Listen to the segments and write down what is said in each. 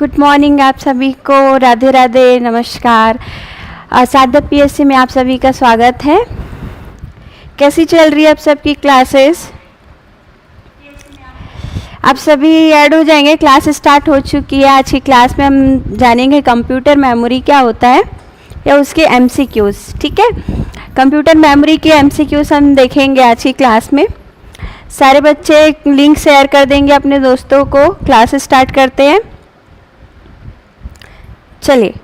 Good morning आप सभी को, राधे राधे, नमस्कार। साधक पीएससी में आप सभी का स्वागत है। कैसी चल रही है आप सबकी क्लासेस? आप सभी ऐड हो जाएंगे, क्लास स्टार्ट हो चुकी है। आज की क्लास में हम जानेंगे कंप्यूटर मेमोरी क्या होता है या उसके एमसीक्यूज। ठीक है, कंप्यूटर मेमोरी के एमसीक्यूज हम देखेंगे आज की क्लास में। सारे बच्चे लिंक शेयर कर देंगे अपने दोस्तों को। क्लास स्टार्ट करते हैं, चलिए।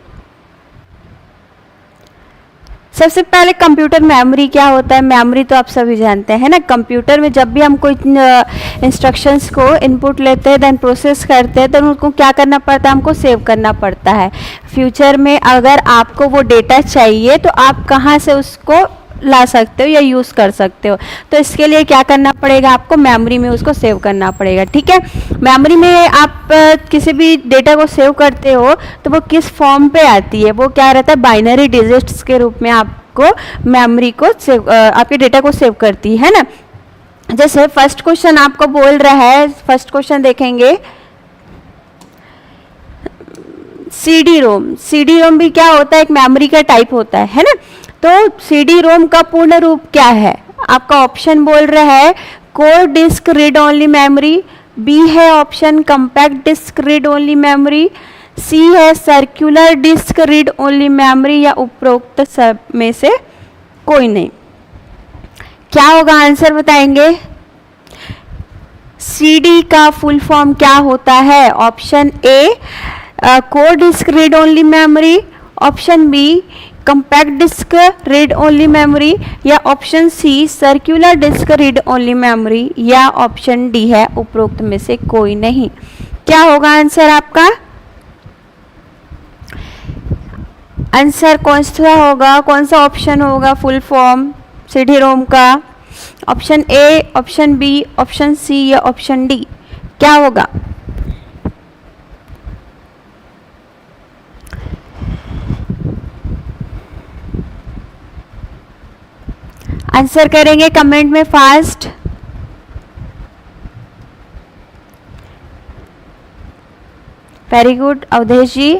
सबसे पहले कंप्यूटर मेमोरी क्या होता है? मेमोरी तो आप सभी जानते हैं ना। कंप्यूटर में जब भी हम कोई इंस्ट्रक्शंस को इनपुट लेते हैं, देन प्रोसेस करते हैं, तो उनको क्या करना पड़ता है? हमको सेव करना पड़ता है। फ्यूचर में अगर आपको वो डेटा चाहिए तो आप कहाँ से उसको ला सकते हो या यूज़ कर सकते हो। तो इसके लिए क्या करना पड़ेगा? आपको मेमोरी में उसको सेव करना पड़ेगा। ठीक है, मेमोरी में आप किसी भी डेटा को सेव करते हो तो वो किस फॉर्म पे आती है? वो क्या रहता है? बाइनरी डिजिट्स के रूप में आपको मेमोरी को सेव, आपके डेटा को सेव करती है ना। जैसे फर्स्ट क्वेश्चन आपको बोल रहा है, फर्स्ट क्वेश्चन देखेंगे, सीडी रोम। सीडी रोम भी क्या होता है? एक मेमोरी का टाइप होता है ना। तो सीडी रोम का पूर्ण रूप क्या है? आपका ऑप्शन बोल रहा है core disk read only memory, B है option compact disc read only memory, C है circular disk read only memory, या उपरोक्त सब में से कोई नहीं। क्या होगा आंसर बताएंगे? सीडी का फुल फॉर्म क्या होता है? Option A core disk read only memory, option B compact disc read only memory, या option C circular disk read only memory, या ऑप्शन डी है उपरोक्त में से कोई नहीं। क्या होगा आंसर आपका? आंसर कौन सा होगा? कौन सा ऑप्शन होगा फुल फॉर्म सीडी रोम का? Option A, option B, option C, या ऑप्शन डी? क्या होगा? आंसर करेंगे कमेंट में fast. Very good Avdhesh ji.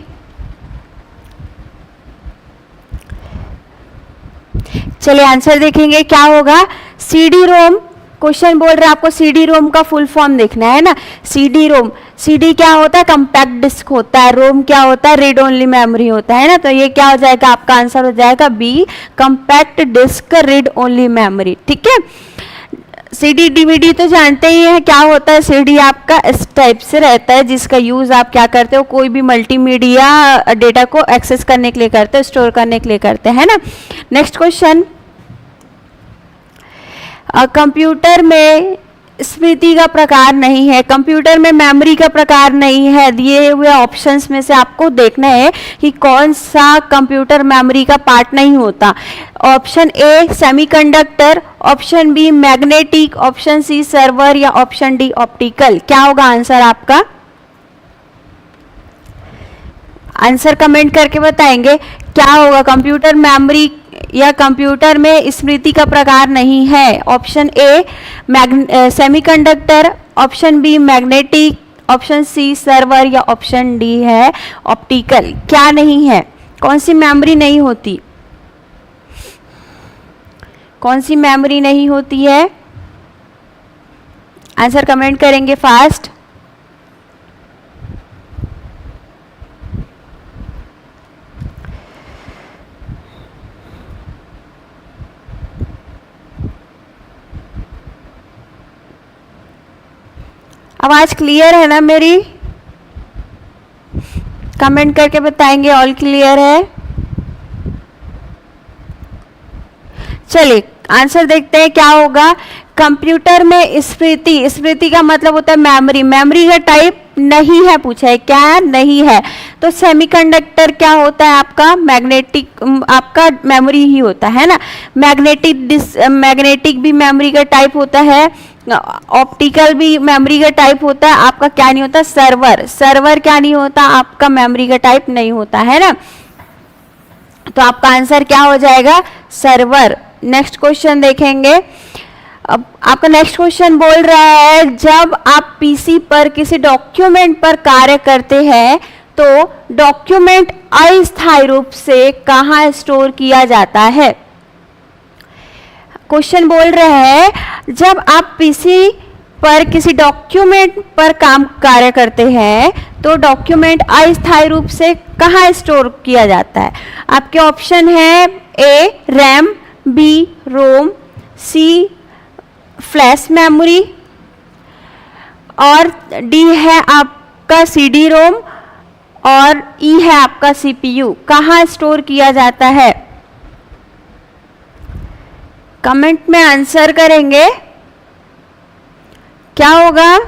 चलिए आंसर देखेंगे क्या होगा। सीडी रोम, क्वेश्चन बोल रहे हैं आपको सीडी रोम का फुल फॉर्म देखना है ना। सीडी रोम, सीडी क्या होता है? कंपैक्ट डिस्क होता है। रोम क्या होता है? रीड ओनली मेमोरी होता है ना। तो ये क्या हो जाएगा? आपका आंसर हो जाएगा B, compact disc read only memory. ठीक है, सीडी डीवीडी तो जानते ही हैं क्या होता है। सीडी आपका इस टाइप से रहता है जिसका यूज आप क्या करते हो? कोई भी मल्टीमीडिया डेटा को एक्सेस करने के लिए करते हो, स्टोर करने के लिए करते हैं ना। नेक्स्ट क्वेश्चन, कंप्यूटर में स्मृति का प्रकार नहीं है, कंप्यूटर में मेमोरी का प्रकार नहीं है। दिए हुए ऑप्शंस में से आपको देखना है कि कौन सा कंप्यूटर मेमोरी का पार्ट नहीं होता। Option A semiconductor, option B magnetic, option C server, या ऑप्शन डी ऑप्टिकल। क्या होगा आंसर आपका? आंसर कमेंट करके बताएंगे क्या होगा। कंप्यूटर मेमोरी या कंप्यूटर में स्मृति का प्रकार नहीं है। Option A semiconductor, option B magnetic, option C server, या ऑप्शन डी है ऑप्टिकल। क्या नहीं है? कौन सी मेमोरी नहीं होती? कौन सी मेमोरी नहीं होती है? आंसर कमेंट करेंगे फास्ट। आवाज क्लियर है ना मेरी? कमेंट करके बताएंगे ऑल क्लियर है। चलिए आंसर देखते हैं क्या होगा। कंप्यूटर में स्मृति, स्मृति का मतलब होता है मेमोरी। मेमोरी का टाइप नहीं है, पूछा है क्या? नहीं है। तो सेमीकंडक्टर क्या होता है आपका? मैग्नेटिक, आपका मेमोरी ही होता है ना। मैग्नेटिक भी मेमोरी का टाइप होता है। ऑप्टिकल भी मेमोरी का टाइप होता है। आपका क्या नहीं होता? सर्वर। सर्वर क्या नहीं होता? आपका मेमोरी का टाइप नहीं होता है ना। तो आपका आंसर क्या हो जाएगा? सर्वर। नेक्स्ट क्वेश्चन देखेंगे। अब आपका नेक्स्ट क्वेश्चन बोल रहा है जब आप पीसी पर किसी डॉक्यूमेंट पर कार्य करते हैं तो डॉक्यूमेंट अस्थायी रूप से कहाँ स्टोर किया जाता है? क्वेश्चन बोल रहे हैं जब आप पीसी पर किसी डॉक्यूमेंट पर कार्य करते हैं तो डॉक्यूमेंट अस्थायी रूप से कहाँ स्टोर किया जाता है? आपके ऑप्शन है ए रैम, बी रोम, सी फ्लैश मेमोरी और डी है आपका सीडी रोम और ई है आपका सीपीयू। कहाँ स्टोर किया जाता है? कमेंट में आंसर करेंगे। क्या होगा?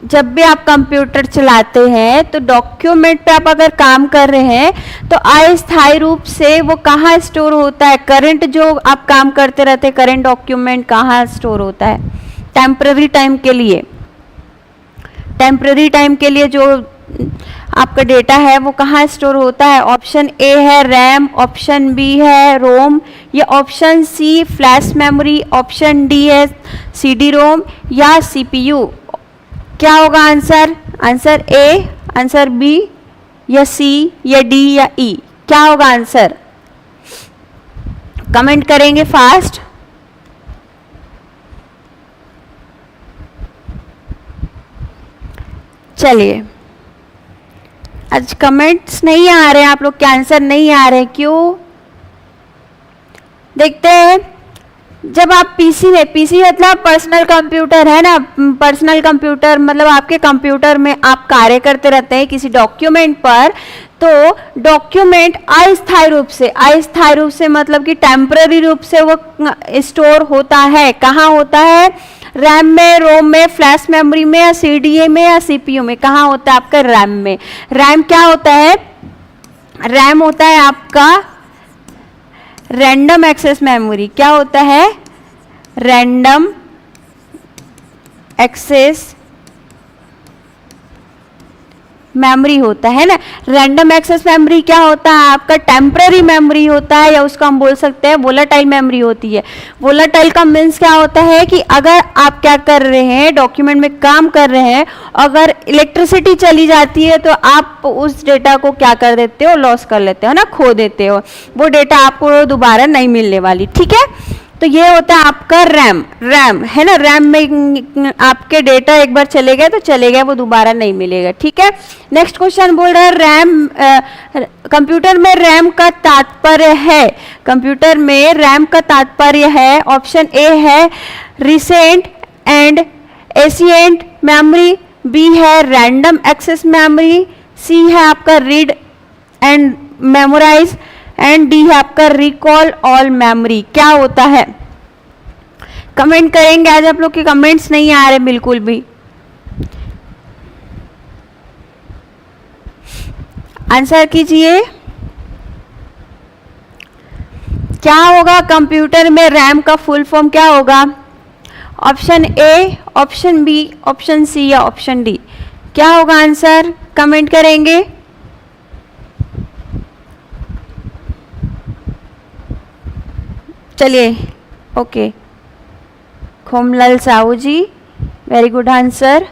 जब भी आप कंप्यूटर चलाते हैं तो डॉक्यूमेंट पे आप अगर काम कर रहे हैं तो अस्थायी रूप से वो कहाँ स्टोर होता है? करंट जो आप काम करते रहते हैं करंट डॉक्यूमेंट कहाँ स्टोर होता है? टेम्पररी टाइम के लिए, टेम्पररी टाइम के लिए जो आपका डेटा है वो कहाँ स्टोर होता है? ऑप्शन ए है रैम, ऑप्शन बी है रोम, या option C flash memory, option D है सीडी रोम या सीपीयू। क्या होगा answer? Answer A, answer B या सी या डी या ई? क्या होगा आंसर? कमेंट करेंगे फास्ट। चलिए, आज कमेंट्स नहीं आ रहे हैं, आप लोग के आंसर नहीं आ रहे, क्यों? देखते हैं। जब आप पीसी में, पीसी मतलब पर्सनल कंप्यूटर है ना, पर्सनल कंप्यूटर मतलब आपके कंप्यूटर में आप कार्य करते रहते हैं किसी डॉक्यूमेंट पर, तो डॉक्यूमेंट अस्थायी रूप से मतलब कि टेम्पररी रूप से वो स्टोर होता है। कहाँ होता है? रैम में, रोम में, फ्लैश मेमोरी में या सीडीए में या सीपीयू में? कहाँ होता है आपका? रैम में। रैम क्या होता है? रैम होता है आपका रैंडम एक्सेस मेमोरी। क्या होता है? रैंडम एक्सेस मेमोरी होता है ना। रैंडम एक्सेस मेमोरी क्या होता है? आपका टेम्पररी मेमोरी होता है, या उसको हम बोल सकते हैं वोलेटाइल मेमोरी होती है। वोलेटाइल का मीन्स क्या होता है कि अगर आप क्या कर रहे हैं, डॉक्यूमेंट में काम कर रहे हैं, अगर इलेक्ट्रिसिटी चली जाती है तो आप उस डेटा को क्या कर देते हो? लॉस कर लेते हो ना, खो देते हो। वो डेटा आपको दोबारा नहीं मिलने वाली। ठीक है, तो ये होता है आपका रैम। रैम है ना, रैम में आपके डेटा एक बार चले गए तो चले गए, वो दोबारा नहीं मिलेगा। ठीक है, नेक्स्ट क्वेश्चन बोल रहा है रैम, कंप्यूटर में रैम का तात्पर्य है, कंप्यूटर में रैम का तात्पर्य है। ऑप्शन ए है recent and ancient memory, B है रैंडम एक्सेस मेमोरी, सी है आपका read and memorise and D है आपका रिकॉल ऑल मेमोरी। क्या होता है? कमेंट करेंगे। आज आप लोग के कमेंट्स नहीं आ रहे बिल्कुल भी। आंसर कीजिए। क्या होगा? कंप्यूटर में रैम का फुल फॉर्म क्या होगा? Option A, option B, option C या ऑप्शन डी? क्या होगा आंसर? कमेंट करेंगे। चलिए, okay, Khomlal Sahu ji, very good answer.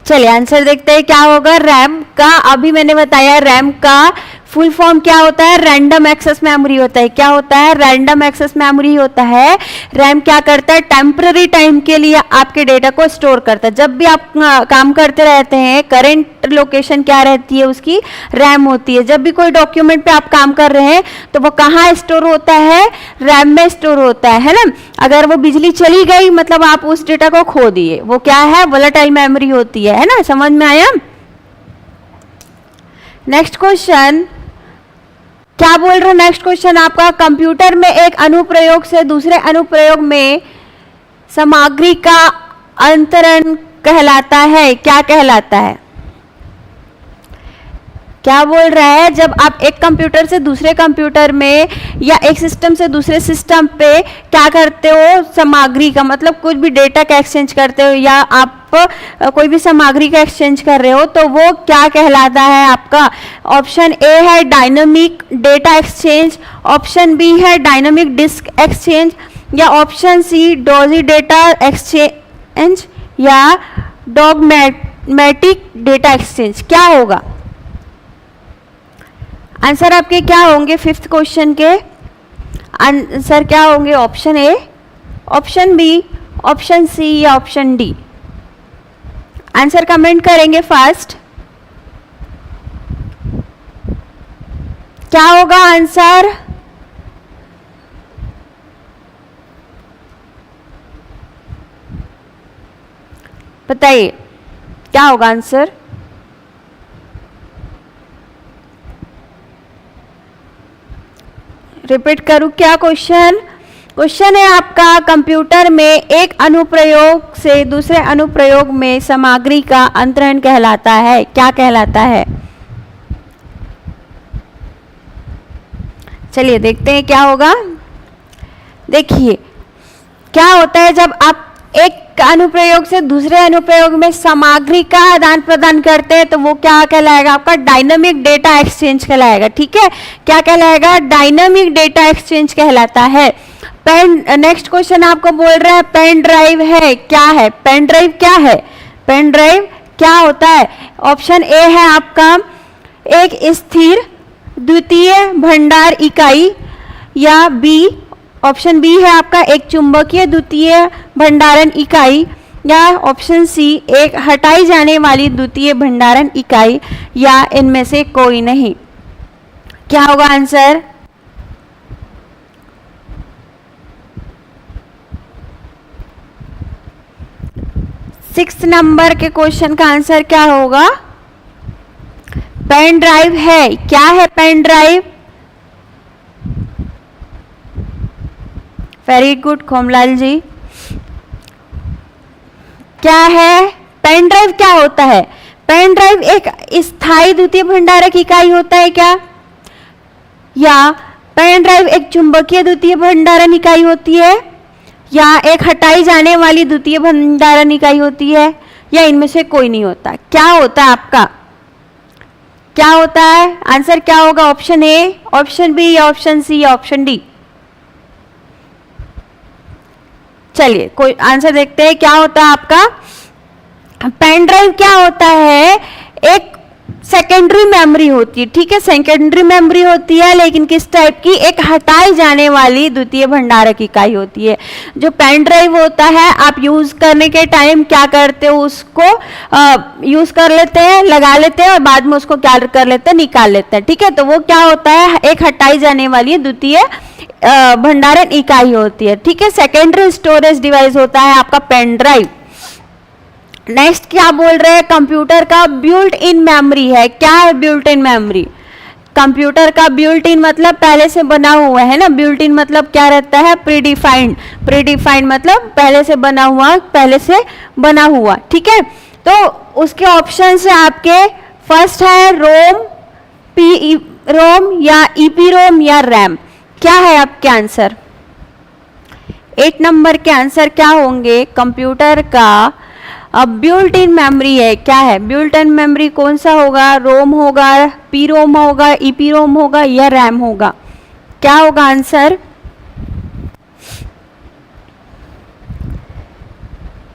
चलिए आंसर देखते हैं क्या होगा। रैम का, अभी मैंने बताया रैम का फुल फॉर्म क्या होता है? रैंडम एक्सेस मेमोरी होता है। क्या होता है? रैंडम एक्सेस मेमोरी होता है। रैम क्या करता है? टेम्पररी टाइम के लिए आपके डेटा को स्टोर करता है। जब भी आप काम करते रहते हैं, करंट लोकेशन क्या रहती है उसकी? रैम होती है। जब भी कोई डॉक्यूमेंट पे आप काम कर रहे हैं तो वो कहाँ स्टोर होता है? रैम में स्टोर होता है ना। अगर वो बिजली चली गई मतलब आप उस डेटा को खो दिए, वो क्या है? वोलेटाइल मेमोरी होती है ना। समझ में आया? नेक्स्ट क्वेश्चन क्या बोल रहा है? नेक्स्ट क्वेश्चन आपका, कंप्यूटर में एक अनुप्रयोग से दूसरे अनुप्रयोग में सामग्री का अंतरण कहलाता है। क्या कहलाता है? क्या बोल रहा है? जब आप एक कंप्यूटर से दूसरे कंप्यूटर में या एक सिस्टम से दूसरे सिस्टम पे क्या करते हो? सामग्री का मतलब कुछ भी डेटा का एक्सचेंज करते हो या आप कोई भी सामग्री का एक्सचेंज कर रहे हो तो वो क्या कहलाता है आपका? ऑप्शन ए है dynamic data exchange, option B है डायनामिक डिस्क एक्सचेंज या option C dodgy data exchange या डॉगमेटिक डेटा एक्सचेंज क्या होगा? आंसर आपके क्या होंगे? फिफ्थ क्वेश्चन के आंसर क्या होंगे? Option A, option B, option C या ऑप्शन डी? आंसर कमेंट करेंगे फास्ट। क्या होगा आंसर? बताइए क्या होगा आंसर? रिपीट करूं क्या क्वेश्चन? क्वेश्चन है आपका, कंप्यूटर में एक अनुप्रयोग से दूसरे अनुप्रयोग में सामग्री का अंतरण कहलाता है, क्या कहलाता है? चलिए देखते हैं क्या होगा। देखिए क्या होता है जब आप एक अनुप्रयोग से दूसरे अनुप्रयोग में सामग्री का आदान प्रदान करते हैं तो वो क्या कहलाएगा? आपका डायनामिक डेटा एक्सचेंज कहलाएगा। ठीक है, क्या कहलाएगा? डायनामिक डेटा एक्सचेंज कहलाता है। पेन, नेक्स्ट क्वेश्चन आपको बोल रहा है पेन ड्राइव है, क्या है? पेन ड्राइव क्या है? पेन ड्राइव क्या होता है? ऑप्शन ए है आपका एक स्थिर द्वितीय भंडार इकाई, या बी, ऑप्शन बी है आपका एक चुंबकीय द्वितीय भंडारण इकाई, या ऑप्शन सी एक हटाई जाने वाली द्वितीय भंडारण इकाई, या इनमें से कोई नहीं। क्या होगा आंसर? सिक्स नंबर के क्वेश्चन का आंसर क्या होगा? पेन ड्राइव है, क्या है pen drive? Very good Khomlal जी। क्या है पेन ड्राइव? क्या होता है पेन ड्राइव? एक स्थायी द्वितीय भंडारक इकाई होता है क्या? या पेन ड्राइव एक चुंबकीय द्वितीय भंडारण इकाई होती है, या एक हटाई जाने वाली द्वितीय भंडारण इकाई होती है, या इनमें से कोई नहीं होता? क्या होता है आपका? क्या होता है आंसर? क्या होगा? ऑप्शन ए, ऑप्शन बी या ऑप्शन सी या ऑप्शन डी? चलिए कोई आंसर देखते हैं क्या होता है आपका। पेन ड्राइव क्या होता है? एक सेकेंडरी मेमोरी होती है। ठीक है, सेकेंडरी मेमोरी होती है, लेकिन किस टाइप की? एक हटाई जाने वाली द्वितीय भंडारक इकाई होती है। जो पेन ड्राइव होता है आप यूज करने के टाइम क्या करते हो? उसको यूज कर लेते हैं, लगा लेते हैं, और बाद में उसको क्या कर लेते हैं? निकाल लेते हैं। ठीक है, तो वो क्या होता है? एक हटाई जाने वाली द्वितीय भंडारण इकाई होती है। ठीक है, सेकेंडरी स्टोरेज डिवाइस होता है आपका पेन ड्राइव। नेक्स्ट क्या बोल रहे हैं? कंप्यूटर का बिल्ट इन मेमोरी है, क्या है बिल्ट इन मेमोरी? कंप्यूटर का बिल्ट इन मतलब पहले से बना हुआ है ना। बिल्ट इन मतलब क्या रहता है? प्रीडिफाइंड। प्रीडिफाइंड मतलब पहले से बना हुआ, पहले से बना हुआ। ठीक है, तो उसके ऑप्शन है आपके, फर्स्ट है रोम, रोम या ईपी रोम या रैम। क्या है आपके आंसर? 8 नंबर के आंसर क्या होंगे? कंप्यूटर का अब बिल्ट इन मेमोरी है, क्या है? बिल्ट इन मेमोरी कौन सा होगा? रोम होगा, पी रोम होगा, ईपी रोम होगा, या रैम होगा? क्या होगा आंसर?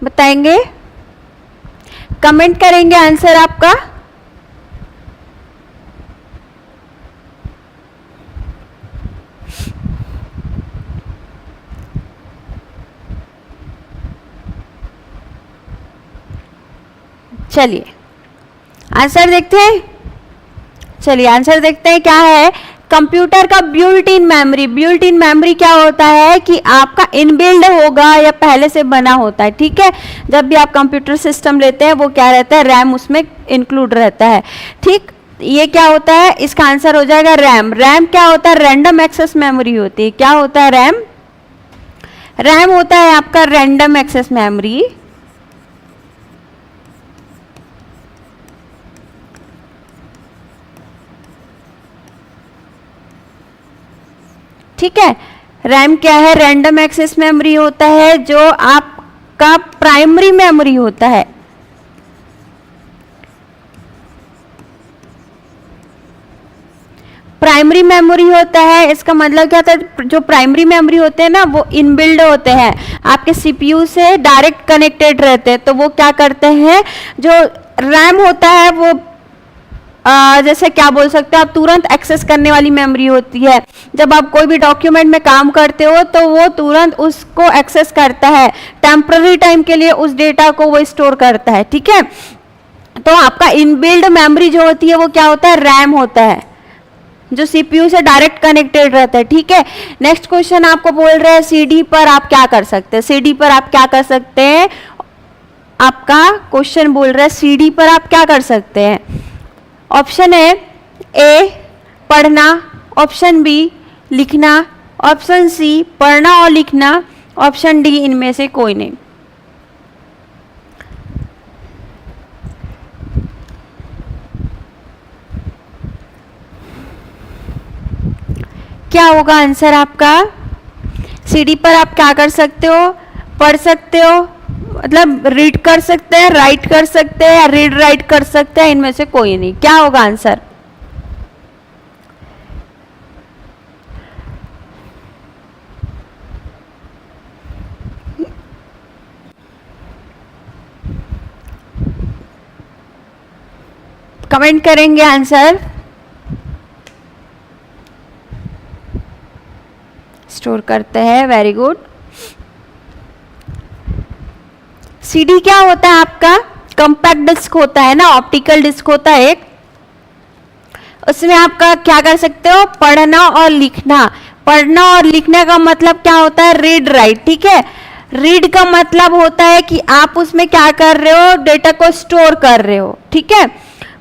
बताएंगे, कमेंट करेंगे आंसर आपका। चलिए आंसर देखते हैं। चलिए आंसर देखते हैं क्या है। कंप्यूटर का built in memory, built in memory क्या होता है कि आपका इनबिल्ड होगा या पहले से बना होता है। ठीक है, जब भी आप कंप्यूटर सिस्टम लेते हैं वो क्या रहता है? रैम उसमें इंक्लूड रहता है। ठीक, ये क्या होता है? इसका आंसर हो जाएगा रैम। रैम क्या होता है? रैंडम एक्सेस मेमोरी होती है। क्या होता है रैम? रैम होता है आपका रैंडम एक्सेस मेमोरी। ठीक है, रैम क्या है? रैंडम एक्सेस मेमोरी होता है, जो आपका प्राइमरी मेमोरी होता है। प्राइमरी मेमोरी होता है, इसका मतलब क्या होता है, जो प्राइमरी मेमोरी होते हैं ना वो इनबिल्ड होते हैं, आपके सीपीयू से डायरेक्ट कनेक्टेड रहते हैं। तो वो क्या करते हैं, जो रैम होता है वो जैसे क्या बोल सकते हो आप, तुरंत एक्सेस करने वाली मेमोरी होती है। जब आप कोई भी डॉक्यूमेंट में काम करते हो तो वो तुरंत उसको एक्सेस करता है, टेम्पररी टाइम के लिए उस डेटा को वो स्टोर करता है, ठीक है। तो आपका इनबिल्ड मेमोरी जो होती है वो क्या होता है, रैम होता है, जो सीपीयू से डायरेक्ट कनेक्टेड रहता है, ठीक है। नेक्स्ट क्वेश्चन आपको बोल रहे हैं सीडी पर आप क्या कर सकते हैं, सीडी पर आप क्या कर सकते हैं, आपका क्वेश्चन बोल रहा है सीडी पर आप क्या कर सकते हैं। ऑप्शन है ए पढ़ना, ऑप्शन बी लिखना, ऑप्शन सी पढ़ना और लिखना, ऑप्शन डी इनमें से कोई नहीं। क्या होगा आंसर आपका, सीडी पर आप क्या कर सकते हो, पढ़ सकते हो, मतलब रीड कर सकते हैं, राइट कर सकते हैं या रीड राइट कर सकते हैं, इनमें से कोई नहीं। क्या होगा आंसर, कमेंट करेंगे आंसर। स्टोर करते हैं, वेरी गुड। सीडी क्या होता है आपका, कंपैक्ट डिस्क होता है ना, ऑप्टिकल डिस्क होता है एक, उसमें आपका क्या कर सकते हो, पढ़ना और लिखना। पढ़ना और लिखने का मतलब क्या होता है, रीड राइट, ठीक है। रीड का मतलब होता है कि आप उसमें क्या कर रहे हो, डेटा को स्टोर कर रहे हो, ठीक है,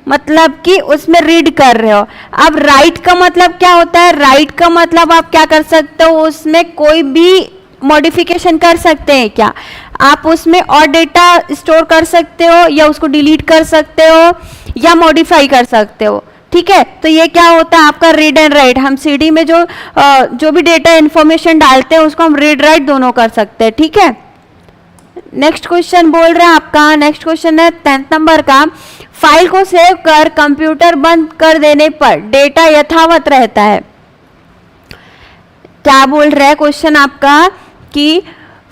मतलब कि उसमें रीड कर रहे हो। अब राइट का मतलब क्या होता है, राइट का मतलब आप क्या कर सकते हो, उसमें कोई भी मॉडिफिकेशन कर सकते हैं क्या, आप उसमें और डेटा स्टोर कर सकते हो या उसको डिलीट कर सकते हो या मॉडिफाई कर सकते हो, ठीक है। तो ये क्या होता है आपका रीड एंड राइट। हम सीडी में जो भी डेटा इंफॉर्मेशन डालते हैं उसको हम रीड राइट दोनों कर सकते हैं, ठीक है। नेक्स्ट क्वेश्चन बोल रहे हैं आपका, नेक्स्ट क्वेश्चन है 10th नंबर का, फाइल को सेव कर कंप्यूटर बंद कर देने पर डेटा यथावत रहता है। क्या बोल रहा है क्वेश्चन आपका कि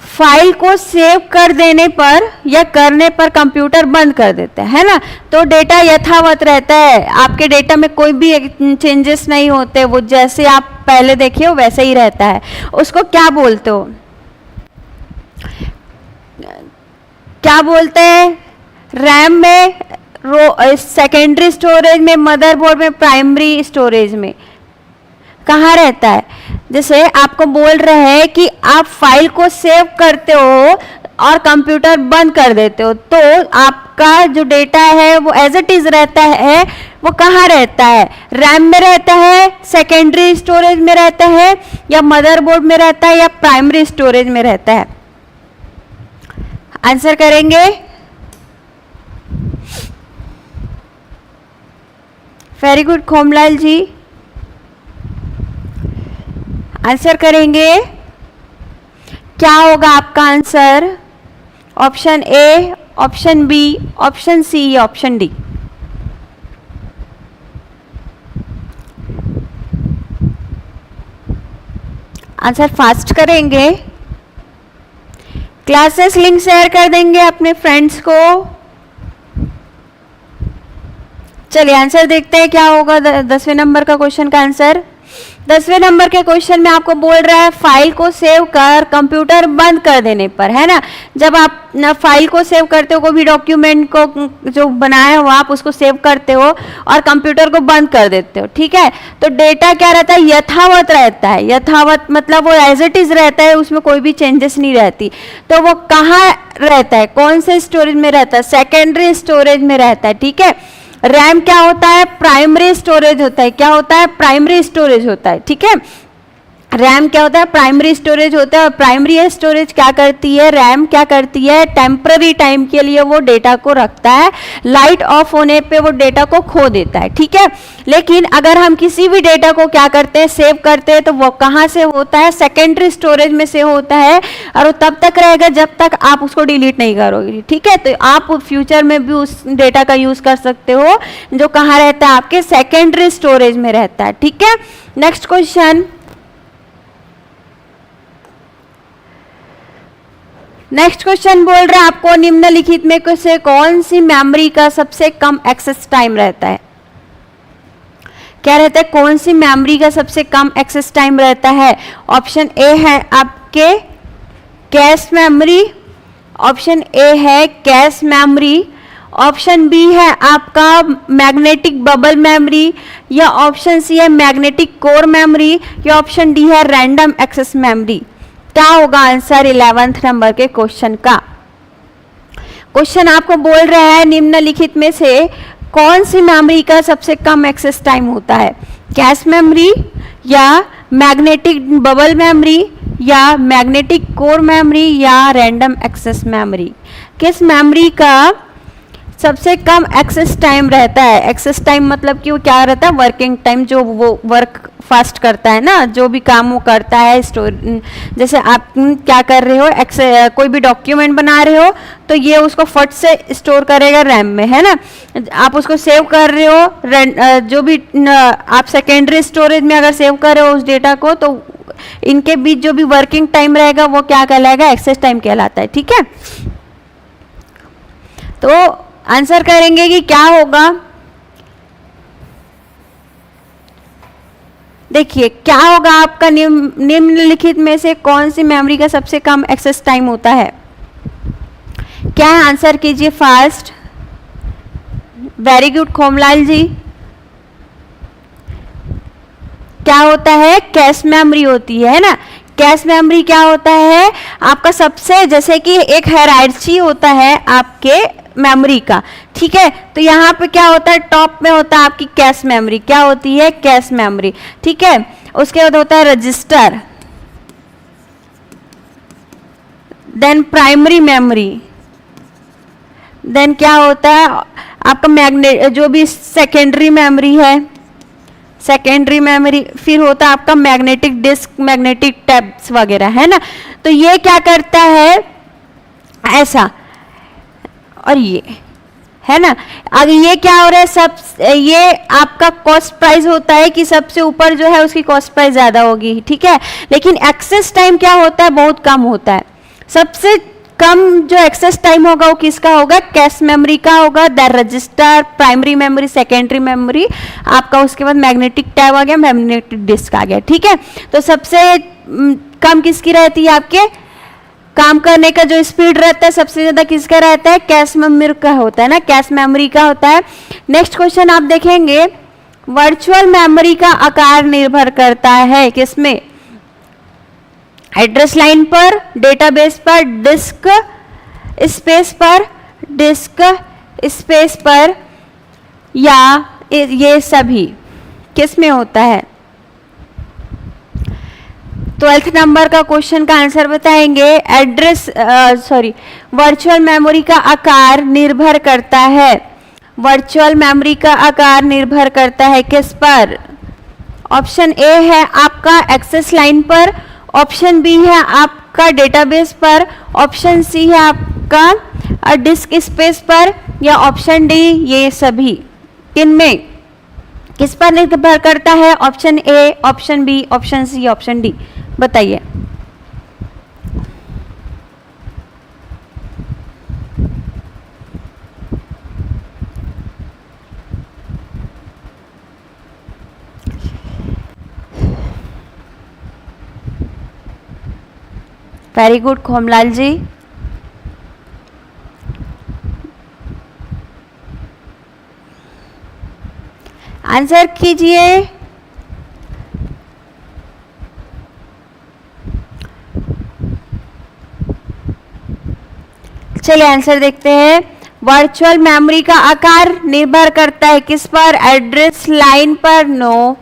फाइल को सेव कर देने पर या करने पर कंप्यूटर बंद कर देते हैं, है ना, तो डेटा यथावत रहता है, आपके डेटा में कोई भी चेंजेस नहीं होते, वो जैसे आप पहले देखे हो वैसे ही रहता है। उसको क्या बोलते हो, क्या बोलते हैं, रैम में, सेकेंडरी स्टोरेज में, मदरबोर्ड में, प्राइमरी स्टोरेज में, कहाँ रहता है। जैसे आपको बोल रहे हैं कि आप फाइल को सेव करते हो और कंप्यूटर बंद कर देते हो, तो आपका जो डेटा है वो एज इट इज रहता है, वो कहाँ रहता है, रैम में रहता है, सेकेंडरी स्टोरेज में रहता है या मदरबोर्ड में रहता है या प्राइमरी स्टोरेज में रहता है। आंसर करेंगे, very good Khomlal ji, answer करेंगे। क्या होगा आपका answer, option A, option B, option C या ऑप्शन डी। आंसर फास्ट करेंगे, क्लासेस लिंक शेयर कर देंगे अपने फ्रेंड्स को। चलिए आंसर देखते हैं क्या होगा 10वें नंबर का क्वेश्चन का आंसर। 10वें नंबर के क्वेश्चन में आपको बोल रहा है फाइल को सेव कर कंप्यूटर बंद कर देने पर, है ना। जब आप फाइल को सेव करते हो, कोई भी डॉक्यूमेंट को जो बनाया हो आप उसको सेव करते हो और कंप्यूटर को बंद कर देते हो, ठीक है, तो डेटा क्या रहता है, यथावत रहता है। यथावत मतलब वो एज इट इज रहता है, उसमें कोई भी चेंजेस नहीं रहती। तो वो कहाँ रहता है, कौन से स्टोरेज में रहता है, सेकेंडरी स्टोरेज में रहता है, ठीक है। रैम क्या होता है, प्राइमरी स्टोरेज होता है, क्या होता है, प्राइमरी स्टोरेज होता है, ठीक है। रैम क्या होता है, प्राइमरी स्टोरेज होता है, और प्राइमरी स्टोरेज क्या करती है, रैम क्या करती है, टेम्पररी टाइम के लिए वो डेटा को रखता है, लाइट ऑफ होने पे वो डेटा को खो देता है, ठीक है। लेकिन अगर हम किसी भी डेटा को क्या करते हैं, सेव करते हैं, तो वो कहाँ से होता है, सेकेंडरी स्टोरेज में से होता है, और वो तब तक रहेगा जब तक आप उसको डिलीट नहीं करोगे, ठीक है। तो आप फ्यूचर में भी उस डेटा का यूज कर सकते हो जो कहाँ रहता है, आपके सेकेंडरी स्टोरेज में रहता है, ठीक है। नेक्स्ट क्वेश्चन, नेक्स्ट क्वेश्चन बोल रहा है आपको निम्नलिखित में से कौन सी मेमोरी का सबसे कम एक्सेस टाइम रहता है। क्या रहता है, कौन सी मेमोरी का सबसे कम एक्सेस टाइम रहता है। ऑप्शन ए है आपके कैश मेमोरी, ऑप्शन ए है कैश मेमोरी, ऑप्शन बी है आपका मैग्नेटिक बबल मेमोरी, या ऑप्शन सी है मैग्नेटिक कोर मेमोरी, या ऑप्शन डी है रैंडम एक्सेस मेमोरी। क्या होगा आंसर 11th नंबर के क्वेश्चन का। क्वेश्चन आपको बोल रहा है निम्नलिखित में से कौन सी मेमोरी का सबसे कम एक्सेस टाइम होता है, कैश मेमोरी, या मैग्नेटिक बबल मेमोरी, या मैग्नेटिक कोर मेमोरी, या रैंडम एक्सेस मेमोरी। किस मेमोरी का सबसे कम एक्सेस टाइम रहता है। एक्सेस टाइम मतलब कि वो क्या रहता है, वर्किंग टाइम, जो वो वर्क फास्ट करता है ना, जो भी काम वो करता है। स्टोर जैसे आप क्या कर रहे हो, कोई भी डॉक्यूमेंट बना रहे हो तो ये उसको फट से स्टोर करेगा रैम में, है ना। आप उसको सेव कर रहे हो, जो भी आप सेकेंडरी स्टोरेज में अगर सेव कर रहे हो उस डेटा को, तो इनके बीच जो भी वर्किंग टाइम रहेगा वो क्या कहलाएगा, एक्सेस टाइम कहलाता है, ठीक है। तो आंसर करेंगे कि क्या होगा। देखिए क्या होगा आपका, निम्नलिखित में से कौन सी मेमोरी का सबसे कम एक्सेस टाइम होता है। क्या है आंसर कीजिए फास्ट। वेरी गुड खोमलाल जी। क्या होता है, कैश मेमोरी होती है ना। कैश मेमोरी क्या होता है आपका सबसे, जैसे कि एक हायरार्ची होता है आपके मेमोरी का, ठीक है। तो यहाँ पे क्या होता है, टॉप में होता है आपकी कैश मेमोरी। क्या होती है, कैश मेमोरी, ठीक है। उसके बाद होता है register, then primary memory, then क्या होता है आपका मैग्नेट, जो भी सेकेंडरी मेमोरी है, सेकेंडरी मेमोरी, फिर होता है आपका मैग्नेटिक डिस्क, मैग्नेटिक टैब्स वगैरह, है ना। तो ये क्या करता है ऐसा, और ये है ना। अगर ये क्या हो रहा है, सब ये आपका कॉस्ट प्राइस होता है कि सबसे ऊपर जो है उसकी कॉस्ट प्राइस ज्यादा होगी, ठीक है। लेकिन एक्सेस टाइम क्या होता है, बहुत कम होता है। सबसे कम जो एक्सेस टाइम होगा वो किसका होगा, कैश मेमोरी का होगा, that register, primary memory, secondary memory आपका, उसके बाद मैग्नेटिक टैब आ गया, मैग्नेटिक डिस्क आ गया, ठीक है। तो सबसे कम किसकी रहती है, आपके काम करने का जो स्पीड रहता है सबसे ज्यादा किसका रहता है, कैश मेमोरी का होता है ना, कैश मेमोरी का होता है। नेक्स्ट क्वेश्चन आप देखेंगे, वर्चुअल मेमोरी का आकार निर्भर करता है किसमें, एड्रेस लाइन पर, डेटाबेस पर, डिस्क स्पेस पर, डिस्क स्पेस पर, या ये सभी किस में होता है। 12th नंबर का क्वेश्चन का आंसर बताएंगे। एड्रेस वर्चुअल मेमोरी का आकार निर्भर करता है, वर्चुअल मेमोरी का आकार निर्भर करता है किस पर। ऑप्शन ए है आपका एक्सेस लाइन पर, ऑप्शन बी है आपका डेटाबेस पर, ऑप्शन सी है आपका डिस्क स्पेस पर, या ऑप्शन डी ये सभी। किनमें किस पर निर्भर करता है, option A, option B, option C, option D, बताइए। Very good Khomlal ji. Answer कीजिए। चलिए आंसर देखते हैं। वर्चुअल मेमोरी का आकार निर्भर करता है किस पर, एड्रेस लाइन पर नो,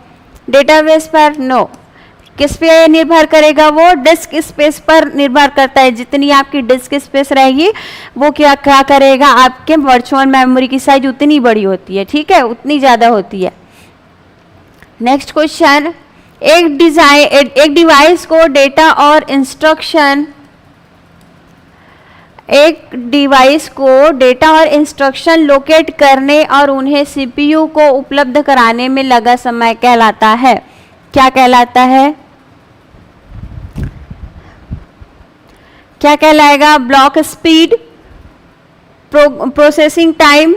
डेटाबेस पर नो, किस पे निर्भर करेगा? वो डिस्क स्पेस पर निर्भर करता है। जितनी आपकी डिस्क स्पेस रहेगी वो क्या क्या करेगा, आपके वर्चुअल मेमोरी की साइज उतनी बड़ी होती है, ठीक है, उतनी ज़्यादा होती है। नेक्स्ट क्वेश्चन, एक डिवाइस को डेटा और इंस्ट्रक्शन लोकेट करने और उन्हें सीपीयू को उपलब्ध कराने में लगा समय कहलाता है। क्या कहलाता है? क्या कहलाएगा? ब्लॉक स्पीड, प्रोसेसिंग टाइम,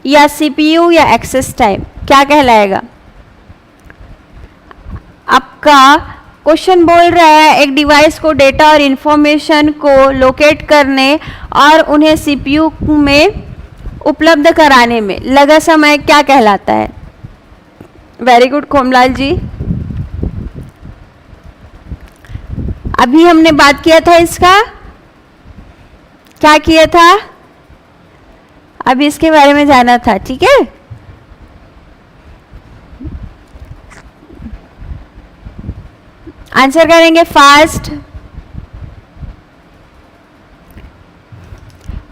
या सीपीयू, या एक्सेस टाइम? क्या कहलाएगा? आपका क्वेश्चन बोल रहा है एक डिवाइस को डेटा और इंफॉर्मेशन को लोकेट करने और उन्हें सीपीयू में उपलब्ध कराने में लगा समय क्या कहलाता है? वेरी गुड कोमलाल जी। अभी हमने बात किया था इसका, क्या किया था? अभी इसके बारे में जाना था, ठीक है। आंसर करेंगे फास्ट।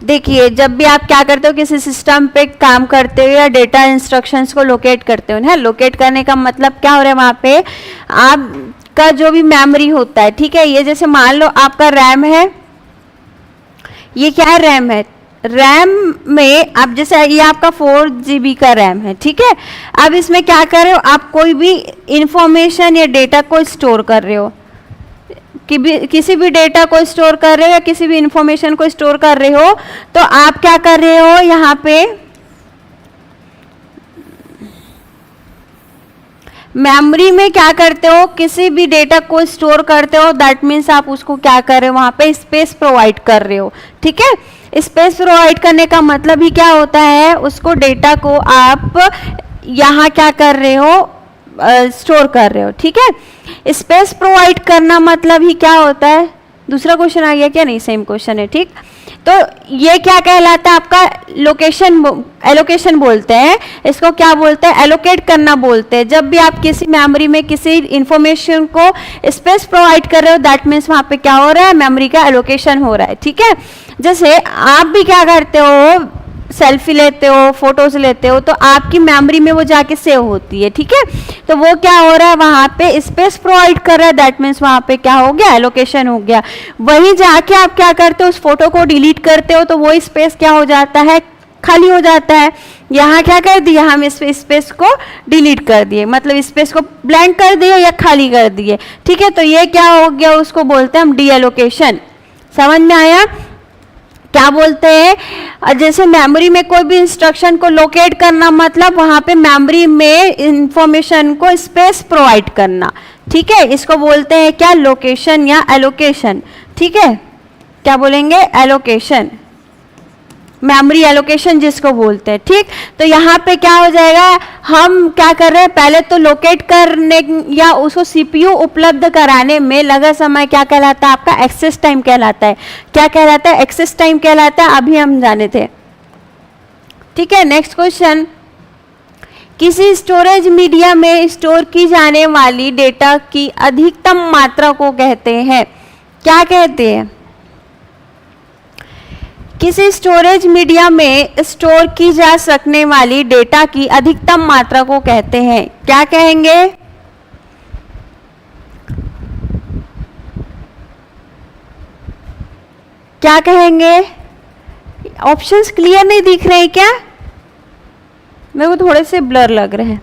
देखिए, जब भी आप क्या करते हो, किसी सिस्टम पे काम करते हो या डेटा इंस्ट्रक्शंस को लोकेट करते हो ना, लोकेट करने का मतलब क्या हो रहा है, वहां पे आपका जो भी मेमोरी होता है, ठीक है, ये जैसे मान लो आपका रैम है, ये क्या है? रैम है। रैम में आप जैसे ये आपका 4 GB का रैम है, ठीक है। अब इसमें क्या कर रहे हो आप? कोई भी इंफॉर्मेशन या डेटा को स्टोर कर रहे हो, किसी भी डेटा को स्टोर कर रहे हो या किसी भी इंफॉर्मेशन को स्टोर कर रहे हो, तो आप क्या कर रहे हो यहाँ पे? मेमोरी में क्या करते हो? किसी भी डेटा को स्टोर करते हो, दैट मीन्स आप उसको क्या कर रहे हो? वहां पे स्पेस प्रोवाइड कर रहे हो, ठीक है। स्पेस प्रोवाइड करने का मतलब ही क्या होता है? उसको डेटा को आप यहाँ क्या कर रहे हो? स्टोर कर रहे हो, ठीक है। स्पेस प्रोवाइड करना मतलब ही क्या होता है? दूसरा क्वेश्चन आ गया क्या? नहीं, सेम क्वेश्चन है, ठीक। तो ये क्या कहलाता है? आपका एलोकेशन बोलते हैं इसको। क्या बोलते हैं? एलोकेट करना बोलते हैं। जब भी आप किसी मेमोरी में किसी इंफॉर्मेशन को स्पेस प्रोवाइड कर रहे हो, दैट मीन्स वहां पे क्या हो रहा है? मेमोरी का एलोकेशन हो रहा है, ठीक है। जैसे आप भी क्या करते हो? सेल्फी लेते हो, फोटोज लेते हो, तो आपकी मेमोरी में वो जाके सेव होती है, ठीक है। तो वो क्या हो रहा है? वहां पे स्पेस प्रोवाइड कर रहा है, दैट मीन्स वहां पे क्या हो गया? एलोकेशन हो गया। वहीं जाके आप क्या करते हो? उस फोटो को डिलीट करते हो, तो वो स्पेस क्या हो जाता है? खाली हो जाता है। यहाँ क्या कर दिया? हम इस स्पेस को डिलीट कर दिए, मतलब स्पेस को ब्लैंक कर दिए या खाली कर दिए, ठीक है। तो ये क्या हो गया? उसको बोलते हैं हम डी एलोकेशन। समझ में आया? क्या बोलते हैं? जैसे मेमोरी में कोई भी इंस्ट्रक्शन को लोकेट करना मतलब वहां पे मेमोरी में इंफॉर्मेशन को स्पेस प्रोवाइड करना, ठीक है। इसको बोलते हैं क्या? लोकेशन या एलोकेशन, ठीक है। क्या बोलेंगे? एलोकेशन, मेमोरी एलोकेशन जिसको बोलते हैं, ठीक। तो यहाँ पे क्या हो जाएगा? हम क्या कर रहे हैं? पहले तो लोकेट करने या उसको सीपीयू उपलब्ध कराने में लगा समय क्या कहलाता है? आपका एक्सेस टाइम कहलाता है। क्या कहलाता है? एक्सेस टाइम कहलाता है। अभी हम जाने थे, ठीक है। नेक्स्ट क्वेश्चन, किसी स्टोरेज मीडिया में स्टोर की जाने वाली डेटा की अधिकतम मात्रा को कहते हैं, क्या कहते हैं? किसी स्टोरेज मीडिया में स्टोर की जा सकने वाली डेटा की अधिकतम मात्रा को कहते हैं, क्या कहेंगे? क्या कहेंगे? ऑप्शंस क्लियर नहीं दिख रहे हैं क्या? मेरे को थोड़े से ब्लर लग रहे हैं।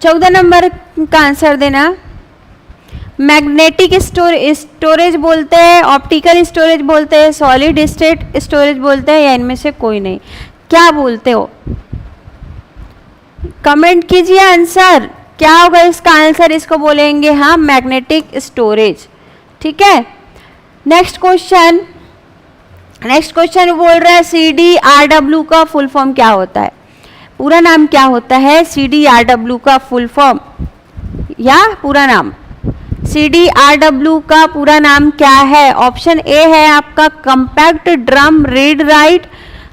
चौदह नंबर का आंसर देना। मैग्नेटिक स्टोरेज बोलते हैं, ऑप्टिकल स्टोरेज बोलते हैं, सॉलिड स्टेट स्टोरेज बोलते हैं, या इनमें से कोई नहीं? क्या बोलते हो? कमेंट कीजिए आंसर। क्या होगा इसका आंसर? इसको बोलेंगे हम मैग्नेटिक स्टोरेज, ठीक है। नेक्स्ट क्वेश्चन बोल रहा है CDRW का फुल फॉर्म क्या होता है? पूरा नाम क्या होता है? CDRW का फुल फॉर्म या पूरा नाम? CDRW का पूरा नाम क्या है? ऑप्शन ए है आपका compact drum read write,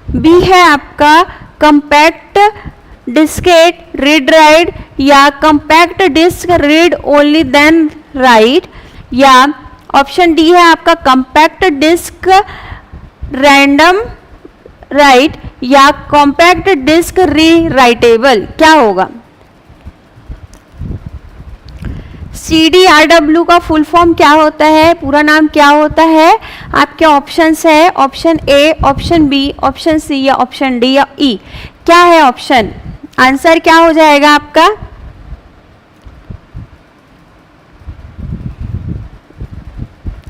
B है आपका कम्पैक्ट डिस्केट रीड राइट, या compact disc read only then write, या ऑप्शन डी है आपका कंपैक्ट डिस्क रैंडम राइट, या कॉम्पैक्ट डिस्क री राइटेबल, क्या होगा? CDRW का फुल फॉर्म क्या होता है, पूरा नाम क्या होता है? आपके ऑप्शंस है option A, option B, option C, या ऑप्शन डी, या ई। क्या है ऑप्शन? आंसर क्या हो जाएगा आपका?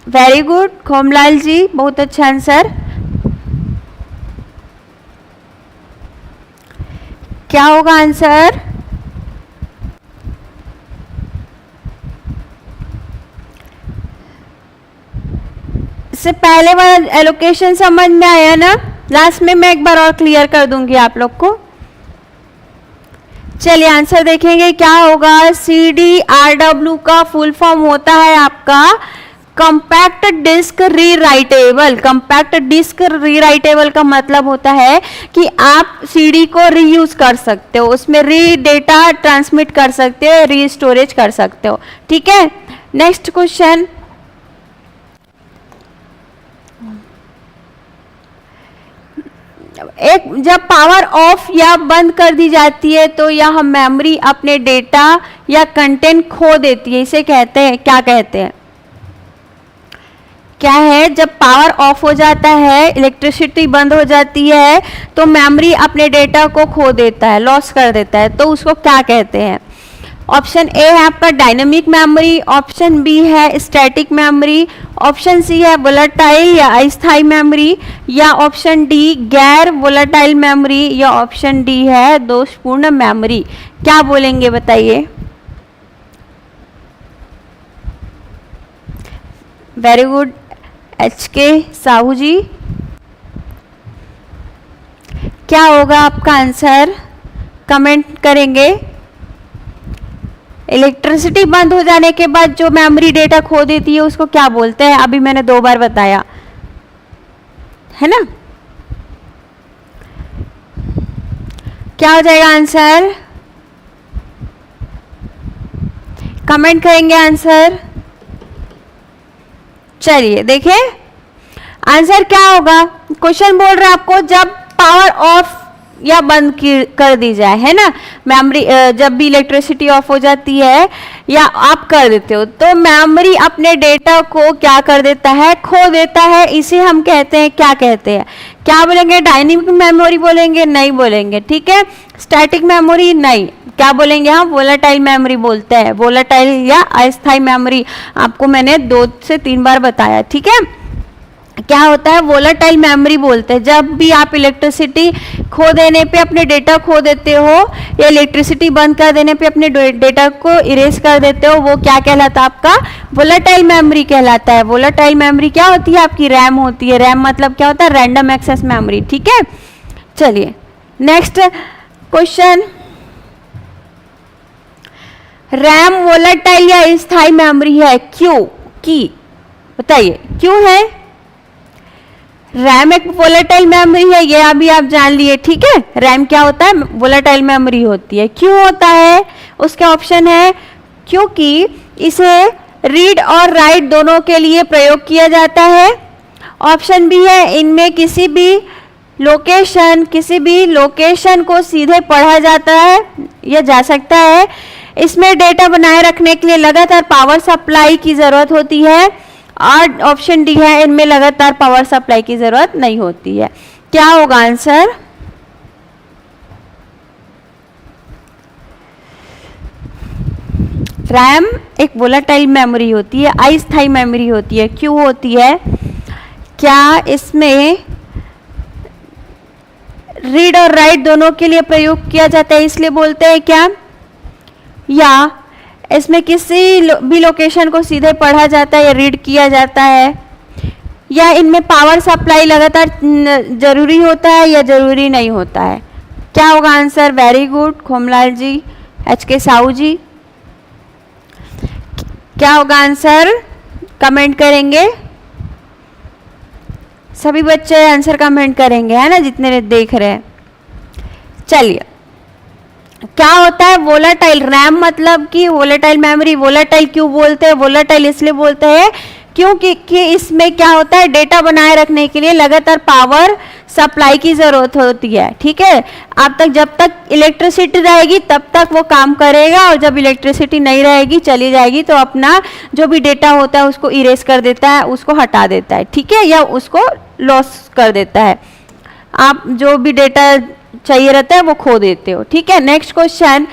वेरी गुड खोमलाल जी, बहुत अच्छा आंसर। क्या होगा आंसर? इससे पहले वाला एलोकेशन समझ में आया ना? लास्ट में मैं एक बार और क्लियर कर दूंगी आप लोग को। चलिए आंसर देखेंगे क्या होगा। CDRW का फुल फॉर्म होता है आपका compact disc rewritable. Compact disc rewritable का मतलब होता है कि आप सीडी को रीयूज कर सकते हो, उसमें री डेटा ट्रांसमिट कर सकते हो, री स्टोरेज कर सकते हो। ठीक है, नेक्स्ट क्वेश्चन। एक जब पावर ऑफ या बंद कर दी जाती है तो यह मेमोरी अपने डेटा या कंटेंट खो देती है, इसे कहते हैं क्या कहते हैं? क्या है? जब पावर ऑफ हो जाता है, इलेक्ट्रिसिटी बंद हो जाती है तो मेमोरी अपने डेटा को खो देता है, लॉस कर देता है, तो उसको क्या कहते हैं? ऑप्शन ए है आपका डायनेमिक मेमोरी, ऑप्शन बी है स्टैटिक मेमोरी, ऑप्शन सी है वोलेटाइल या अस्थायी मेमोरी, या ऑप्शन डी गैर वोलेटाइल मेमोरी, या ऑप्शन डी है दोषपूर्ण मेमोरी। क्या बोलेंगे बताइए? वेरी गुड HK साहू जी, क्या होगा आपका आंसर? कमेंट करेंगे। इलेक्ट्रिसिटी बंद हो जाने के बाद जो मेमोरी डेटा खो देती है उसको क्या बोलते हैं? अभी मैंने 2 बार बताया है ना। क्या हो जाएगा आंसर? कमेंट करेंगे आंसर। चलिए देखिए आंसर क्या होगा। क्वेश्चन बोल रहा है आपको जब पावर ऑफ या बंद कर दी जाए, है ना, मेमोरी जब भी इलेक्ट्रिसिटी ऑफ हो जाती है या आप कर देते हो तो मेमोरी अपने डेटा को क्या कर देता है? खो देता है। इसे हम कहते हैं, क्या कहते हैं? क्या बोलेंगे? डायनेमिक मेमोरी बोलेंगे? नहीं बोलेंगे। ठीक है, स्टैटिक मेमोरी नहीं। क्या बोलेंगे हम? वोलेटाइल मेमोरी बोलते हैं। वोलेटाइल या अस्थायी मेमोरी आपको मैंने 2 से 3 बार बताया। ठीक है, क्या होता है? वोलेटाइल मेमोरी बोलते हैं जब भी आप इलेक्ट्रिसिटी खो देने पे अपने डेटा खो देते हो या इलेक्ट्रिसिटी बंद कर देने पे अपने डेटा को इरेज कर देते हो, वो क्या कहलाता है? आपका वोलेटाइल मेमोरी कहलाता है। वोलेटाइल मेमोरी क्या होती है? आपकी रैम होती है। रैम मतलब क्या होता है? Random access memory. ठीक है, चलिए नेक्स्ट क्वेश्चन। रैम वोलेटाइल या स्थायी मेमोरी है क्यों? की बताइए क्यों है? रैम एक वोलेटाइल मेमोरी है, ये अभी आप जान लिए। ठीक है, रैम क्या होता है? वोलेटाइल मेमोरी होती है। क्यों होता है? उसके ऑप्शन है क्योंकि इसे रीड और राइट दोनों के लिए प्रयोग किया जाता है। ऑप्शन बी है इनमें किसी भी लोकेशन को सीधे पढ़ा जाता है या जा सकता है। इसमें डेटा बनाए रखने के लिए लगातार पावर सप्लाई की जरूरत होती है। और ऑप्शन डी है इनमें लगातार पावर सप्लाई की जरूरत नहीं होती है। क्या होगा आंसर? रैम एक वोलेटाइल मेमोरी होती है, अस्थायी मेमोरी होती है। क्यों होती है? क्या इसमें रीड और राइट दोनों के लिए प्रयोग किया जाता है इसलिए बोलते हैं क्या? या इसमें किसी भी लोकेशन को सीधे पढ़ा जाता है या रीड किया जाता है, या इनमें पावर सप्लाई लगातार जरूरी होता है या जरूरी नहीं होता है? क्या होगा आंसर? वेरी गुड खोमलाल जी, HK साहू जी, क्या होगा आंसर? कमेंट करेंगे। सभी बच्चे आंसर कमेंट करेंगे, है ना, जितने देख रहे हैं। चलिए क्या होता है वोलेटाइल। रैम मतलब कि वोलेटाइल मेमोरी। वोलेटाइल क्यों बोलते हैं? वोलेटाइल इसलिए बोलते हैं क्योंकि कि इसमें क्या होता है, डेटा बनाए रखने के लिए लगातार पावर सप्लाई की जरूरत होती है। ठीक है, अब तक जब तक इलेक्ट्रिसिटी रहेगी तब तक वो काम करेगा, और जब इलेक्ट्रिसिटी नहीं रहेगी, चली जाएगी, तो अपना जो भी डेटा होता है उसको इरेज कर देता है, उसको हटा देता है। ठीक है, या उसको लॉस कर देता है। आप जो भी डेटा चाहिए रहता है वो खो देते हो। ठीक है, नेक्स्ट क्वेश्चन,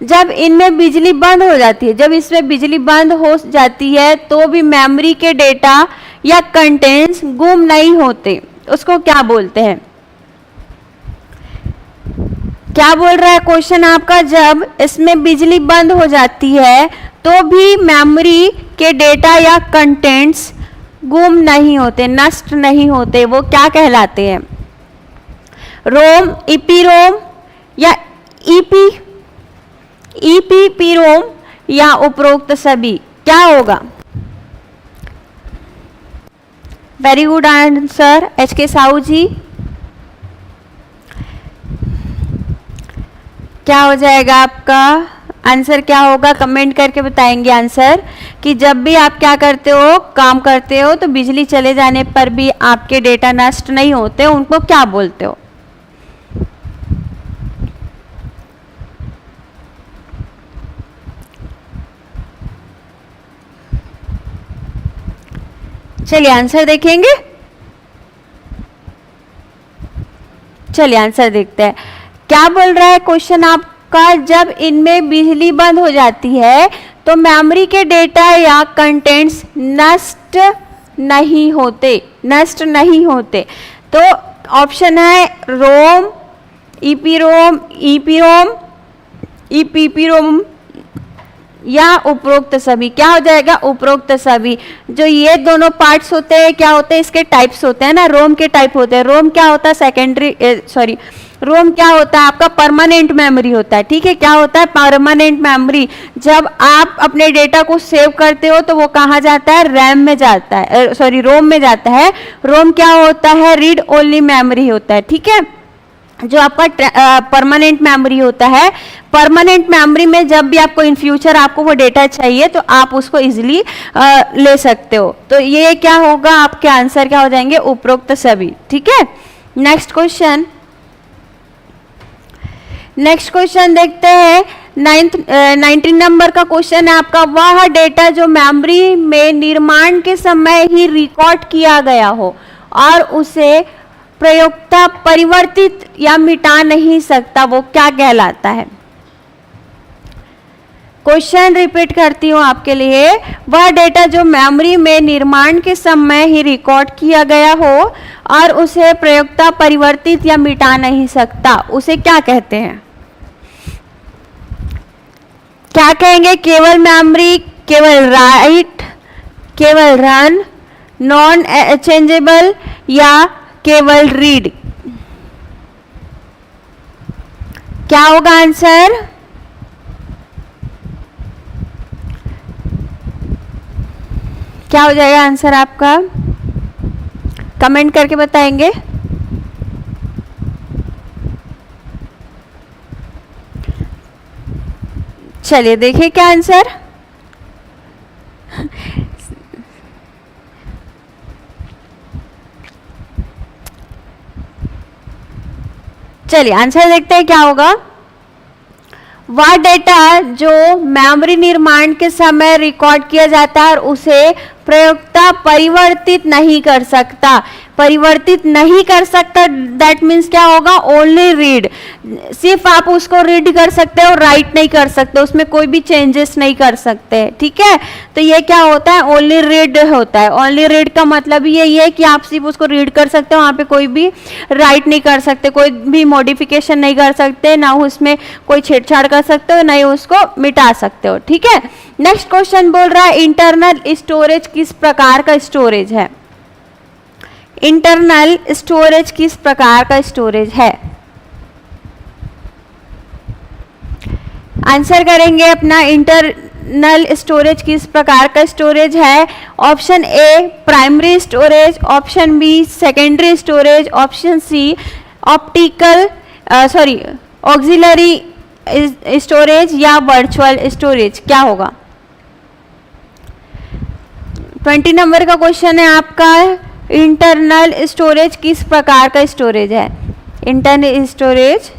जब इनमें बिजली बंद हो जाती है, जब इसमें बिजली बंद हो जाती है तो भी मेमोरी के डेटा या कंटेंट्स गुम नहीं होते, उसको क्या बोलते हैं? क्या बोल रहा है क्वेश्चन आपका? जब इसमें बिजली बंद हो जाती है तो भी मेमोरी के डेटा या कंटेंट्स गुम नहीं होते, नष्ट नहीं होते, वो क्या कहलाते हैं? रोम, ईपीरोम या ईपीपीरोम या उपरोक्त सभी? क्या होगा? वेरी गुड आंसर एच के साहू जी। क्या हो जाएगा आपका आंसर? क्या होगा कमेंट करके बताएंगे आंसर, कि जब भी आप क्या करते हो, काम करते हो, तो बिजली चले जाने पर भी आपके डेटा नष्ट नहीं होते, उनको क्या बोलते हो? चलिए आंसर देखेंगे। चलिए आंसर देखते हैं। क्या बोल रहा है क्वेश्चन आपका? जब इनमें बिजली बंद हो जाती है तो मेमोरी के डेटा या कंटेंट्स नष्ट नहीं होते, नष्ट नहीं होते। तो ऑप्शन है रोम, ईपीरोम, ईपीरोम, ईपीपीरोम या उपरोक्त सभी। क्या हो जाएगा? उपरोक्त सभी। जो ये दोनों पार्ट्स होते हैं क्या होते हैं? इसके टाइप्स होते हैं ना, रोम के टाइप होते हैं। रोम क्या होता है? सेकेंडरी, सॉरी, रोम क्या होता है आपका? परमानेंट मेमोरी होता है। ठीक है, क्या होता है? Permanent memory. जब आप अपने डेटा को सेव करते हो तो वो कहाँ जाता है? रैम में जाता है, सॉरी रोम में जाता है। रोम क्या होता है? रीड ओनली मेमोरी होता है। ठीक है, जो आपका परमानेंट मेमोरी होता है, परमानेंट मेमोरी में जब भी आपको इन फ्यूचर आपको वो डेटा चाहिए तो आप उसको इजीली ले सकते हो। तो ये क्या होगा? आपके आंसर क्या हो जाएंगे? उपरोक्त सभी। ठीक है, नेक्स्ट क्वेश्चन, नेक्स्ट क्वेश्चन देखते हैं। 19 नंबर का क्वेश्चन है आपका, वह डेटा जो मेमोरी में निर्माण के समय ही रिकॉर्ड किया गया हो और उसे प्रयोक्ता परिवर्तित या मिटा नहीं सकता, वो क्या कहलाता है? क्वेश्चन रिपीट करती हूं आपके लिए। वह डेटा जो मेमोरी में निर्माण के समय ही रिकॉर्ड किया गया हो और उसे प्रयोक्ता परिवर्तित या मिटा नहीं सकता, उसे क्या कहते हैं? क्या कहेंगे? केवल मेमोरी, केवल राइट, केवल रन, नॉन चेंजेबल या केवल रीड? क्या होगा आंसर? क्या हो जाएगा आंसर आपका? कमेंट करके बताएंगे। चलिए देखिए क्या आंसर। चलिए आंसर देखते हैं क्या होगा। वह डेटा जो मेमोरी निर्माण के समय रिकॉर्ड किया जाता है और उसे प्रयोक्ता परिवर्तित नहीं कर सकता, परिवर्तित नहीं कर सकता, दैट मीन्स क्या होगा? Only read. सिर्फ आप उसको रीड कर सकते हो, राइट नहीं कर सकते, उसमें कोई भी चेंजेस नहीं कर सकते। ठीक है, तो ये क्या होता है? ओनली रीड होता है। ओनली रीड का मतलब ये है कि आप सिर्फ उसको रीड कर सकते हो, वहाँ पे कोई भी राइट नहीं कर सकते, कोई भी मॉडिफिकेशन नहीं कर सकते, ना उसमें कोई छेड़छाड़ कर सकते हो, ना ही उसको मिटा सकते हो। ठीक है, नेक्स्ट क्वेश्चन बोल रहा है इंटरनल स्टोरेज किस प्रकार का स्टोरेज है? इंटरनल स्टोरेज किस प्रकार का स्टोरेज है? आंसर करेंगे अपना। इंटरनल स्टोरेज किस प्रकार का स्टोरेज है? Option A primary storage, option B secondary storage, option C optical auxiliary storage या वर्चुअल स्टोरेज, क्या होगा? 20 नंबर का क्वेश्चन है आपका, इंटरनल स्टोरेज किस प्रकार का स्टोरेज है? इंटरनल स्टोरेज,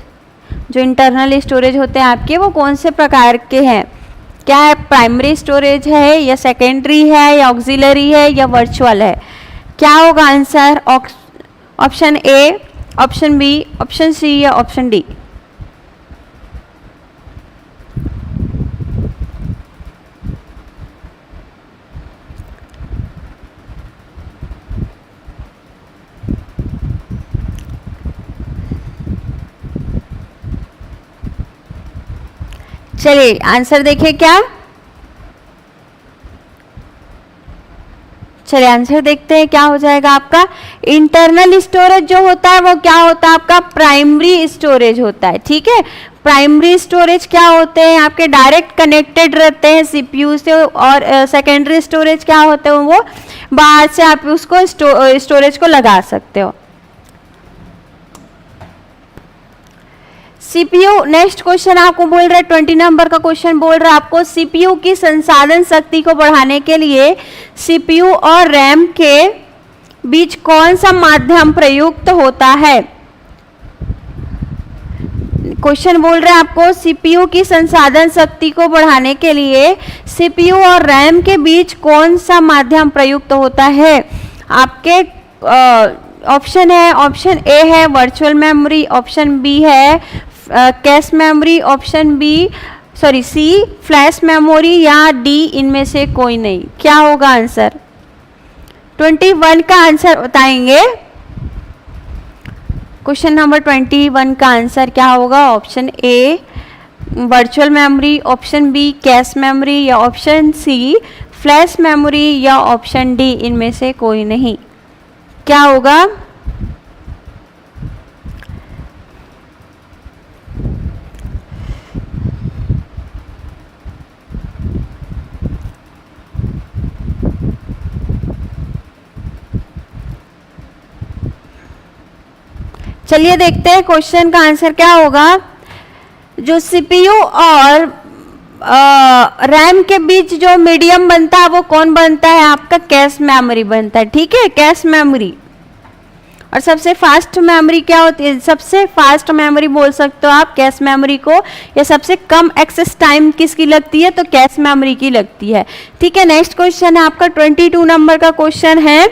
जो इंटरनल स्टोरेज होते हैं आपके, वो कौन से प्रकार के हैं? क्या है? प्राइमरी स्टोरेज है या सेकेंडरी है या ऑक्सिलरी है या वर्चुअल है? क्या होगा answer? Option A, option B, option C या ऑप्शन डी? चलिए आंसर देखिए क्या। चलिए आंसर देखते हैं क्या हो जाएगा आपका। इंटरनल स्टोरेज जो होता है वो क्या होता है आपका? प्राइमरी स्टोरेज होता है। ठीक है, प्राइमरी स्टोरेज क्या होते हैं आपके? डायरेक्ट कनेक्टेड रहते हैं सीपीयू से। और सेकेंडरी स्टोरेज क्या होते हैं? वो बाहर से आप उसको स्टोरेज को लगा सकते हो। सीपीयू, नेक्स्ट क्वेश्चन आपको बोल रहा है 20 नंबर का क्वेश्चन बोल रहा है आपको, सीपीयू की संसाधन शक्ति को बढ़ाने के लिए सीपीयू और रैम के बीच कौन सा माध्यम प्रयुक्त होता है? क्वेश्चन बोल रहा है आपको, सीपीयू की संसाधन शक्ति को बढ़ाने के लिए सीपीयू और रैम के बीच कौन सा माध्यम प्रयुक्त होता है? आपके ऑप्शन है, ऑप्शन ए है वर्चुअल मेमोरी, ऑप्शन बी है cache memory, option C flash memory या डी इनमें से कोई नहीं। क्या होगा आंसर? 21 का आंसर बताएंगे। क्वेश्चन नंबर 21 का आंसर क्या होगा? Option A virtual memory, option B cache memory या ऑप्शन सी फ्लैश मेमोरी या ऑप्शन डी इनमें से कोई नहीं। क्या होगा? चलिए देखते हैं क्वेश्चन का आंसर क्या होगा। जो सीपीयू और रैम के बीच जो मीडियम बनता है वो कौन बनता है आपका? कैश मेमोरी बनता है। ठीक है, कैश मेमोरी। और सबसे फास्ट मेमोरी क्या होती है? सबसे फास्ट मेमोरी बोल सकते हो आप कैश मेमोरी को, या सबसे कम एक्सेस टाइम किसकी लगती है? तो कैश मेमोरी की लगती है। ठीक है, नेक्स्ट क्वेश्चन है आपका 22 नंबर का क्वेश्चन है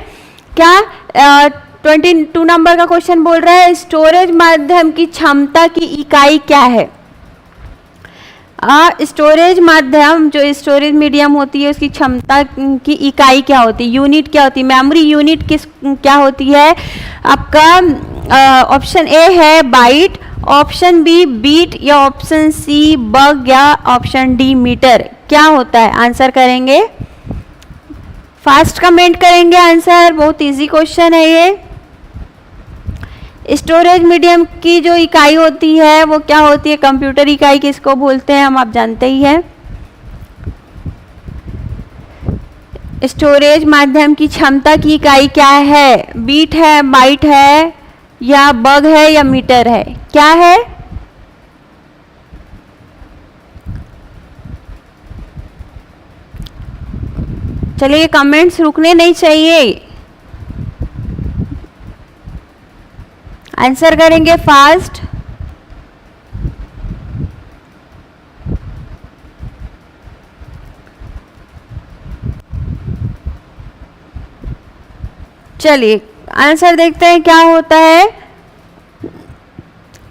क्या? 22 नंबर का क्वेश्चन बोल रहा है, स्टोरेज माध्यम की क्षमता की इकाई क्या है? स्टोरेज माध्यम, जो स्टोरेज मीडियम होती है उसकी क्षमता की इकाई क्या होती है? यूनिट क्या होती है? मेमोरी यूनिट क्या होती है आपका? ऑप्शन ए है बाइट, ऑप्शन बी बीट या ऑप्शन सी बग या ऑप्शन डी मीटर। क्या होता है? आंसर करेंगे, फास्ट कमेंट करेंगे आंसर। बहुत इजी क्वेश्चन है ये। स्टोरेज मीडियम की जो इकाई होती है वो क्या होती है? कंप्यूटर इकाई किसको बोलते हैं हम आप जानते ही हैं। स्टोरेज माध्यम की क्षमता की इकाई क्या है? बीट है, बाइट है या बग है या मीटर है? क्या है? चलिए कमेंट्स रुकने नहीं चाहिए, आंसर करेंगे फास्ट। चलिए आंसर देखते हैं क्या होता है।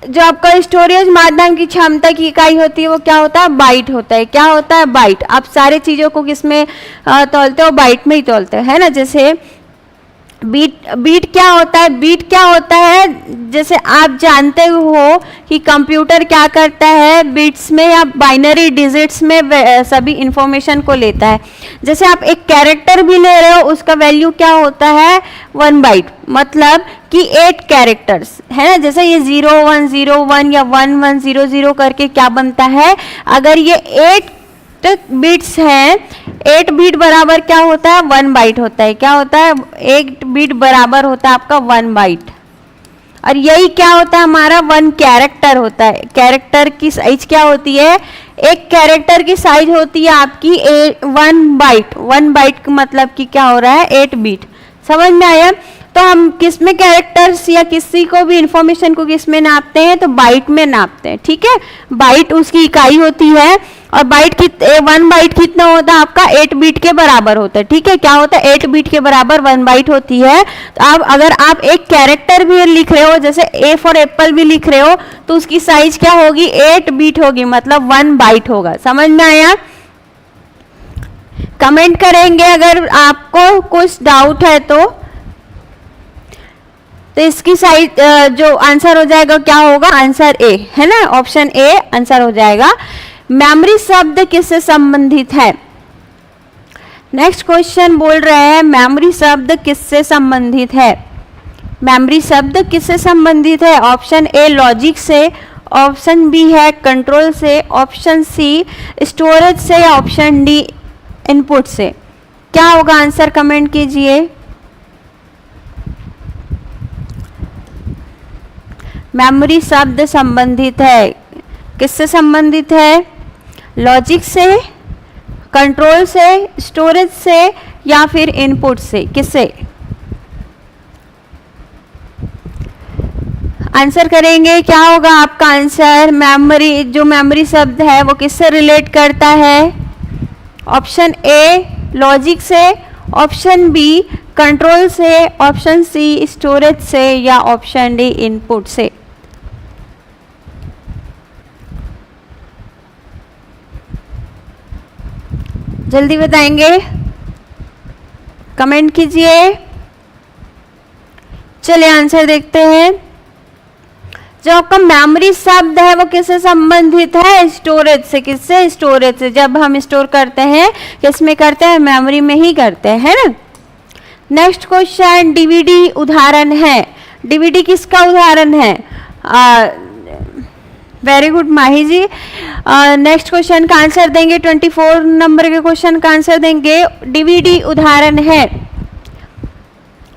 जो आपका स्टोरेज माध्यम की क्षमता की इकाई होती है वो क्या होता है? बाइट होता है। क्या होता है? बाइट। आप सारे चीजों को किसमें तौलते हो? बाइट में ही तौलते हो, है ना। जैसे बीट क्या होता है? बीट क्या होता है? जैसे आप जानते हो कि कंप्यूटर क्या करता है, बिट्स में या बाइनरी डिजिट्स में सभी इंफॉर्मेशन को लेता है। जैसे आप एक कैरेक्टर भी ले रहे हो, उसका वैल्यू क्या होता है? 1 बाइट, मतलब कि 8 कैरेक्टर्स, है ना। जैसे ये 0101 या 1100 करके क्या बनता है? अगर ये 8 बिट्स हैं, 8 बिट बराबर क्या होता है? 1 बाइट होता है। क्या होता है? 8 बिट बराबर होता है आपका 1 बाइट। और यही क्या होता है हमारा 1 कैरेक्टर होता है। कैरेक्टर की साइज क्या होती है, एक कैरेक्टर की साइज होती है आपकी 1 बाइट। 1 बाइट का मतलब कि क्या हो रहा है 8 बीट। समझ में आया। तो हम किस में कैरेक्टर्स या किसी को भी इंफॉर्मेशन को किस में नापते हैं, तो बाइट में नापते हैं। ठीक है, बाइट उसकी इकाई होती है और बाइट 1 बाइट कितना होता है आपका 8 बीट के बराबर होता है। ठीक है, क्या होता है 8 बीट के बराबर 1 बाइट होती है। तो अब अगर आप एक कैरेक्टर भी लिख रहे हो, जैसे ए फॉर एप्पल भी लिख रहे हो, तो उसकी साइज क्या होगी 8 बीट होगी, मतलब 1 बाइट होगा। समझ में आया। कमेंट करेंगे अगर आपको कुछ डाउट है तो इसकी साइज जो आंसर हो जाएगा क्या होगा, आंसर ए है ना, ऑप्शन ए आंसर हो जाएगा। मेमोरी शब्द किससे संबंधित है। नेक्स्ट क्वेश्चन बोल रहे हैं मेमोरी शब्द किससे संबंधित है। मेमोरी शब्द किससे संबंधित है, ऑप्शन ए लॉजिक से, ऑप्शन बी है कंट्रोल से, ऑप्शन सी स्टोरेज से, या ऑप्शन डी इनपुट से। क्या होगा आंसर, कमेंट कीजिए। मेमोरी शब्द संबंधित है, किससे संबंधित है, लॉजिक से, कंट्रोल से, स्टोरेज से, या फिर इनपुट से, किससे। आंसर करेंगे, क्या होगा आपका आंसर। मेमोरी, जो मेमोरी शब्द है वो किससे रिलेट करता है, ऑप्शन ए लॉजिक से, ऑप्शन बी कंट्रोल से, ऑप्शन सी स्टोरेज से, या ऑप्शन डी इनपुट से। जल्दी बताएंगे, कमेंट कीजिए। चलिए आंसर देखते हैं। जो आपका मेमोरी शब्द है वो किससे संबंधित है, स्टोरेज से। किससे, स्टोरेज से। जब हम स्टोर करते हैं किसमें करते हैं, मेमोरी में ही करते हैं, है ना। नेक्स्ट क्वेश्चन, डीवीडी उदाहरण है। डीवीडी किसका उदाहरण है, वेरी गुड माही जी। नेक्स्ट क्वेश्चन का आंसर देंगे, 24 नंबर के क्वेश्चन का आंसर देंगे। डीवीडी उदाहरण है,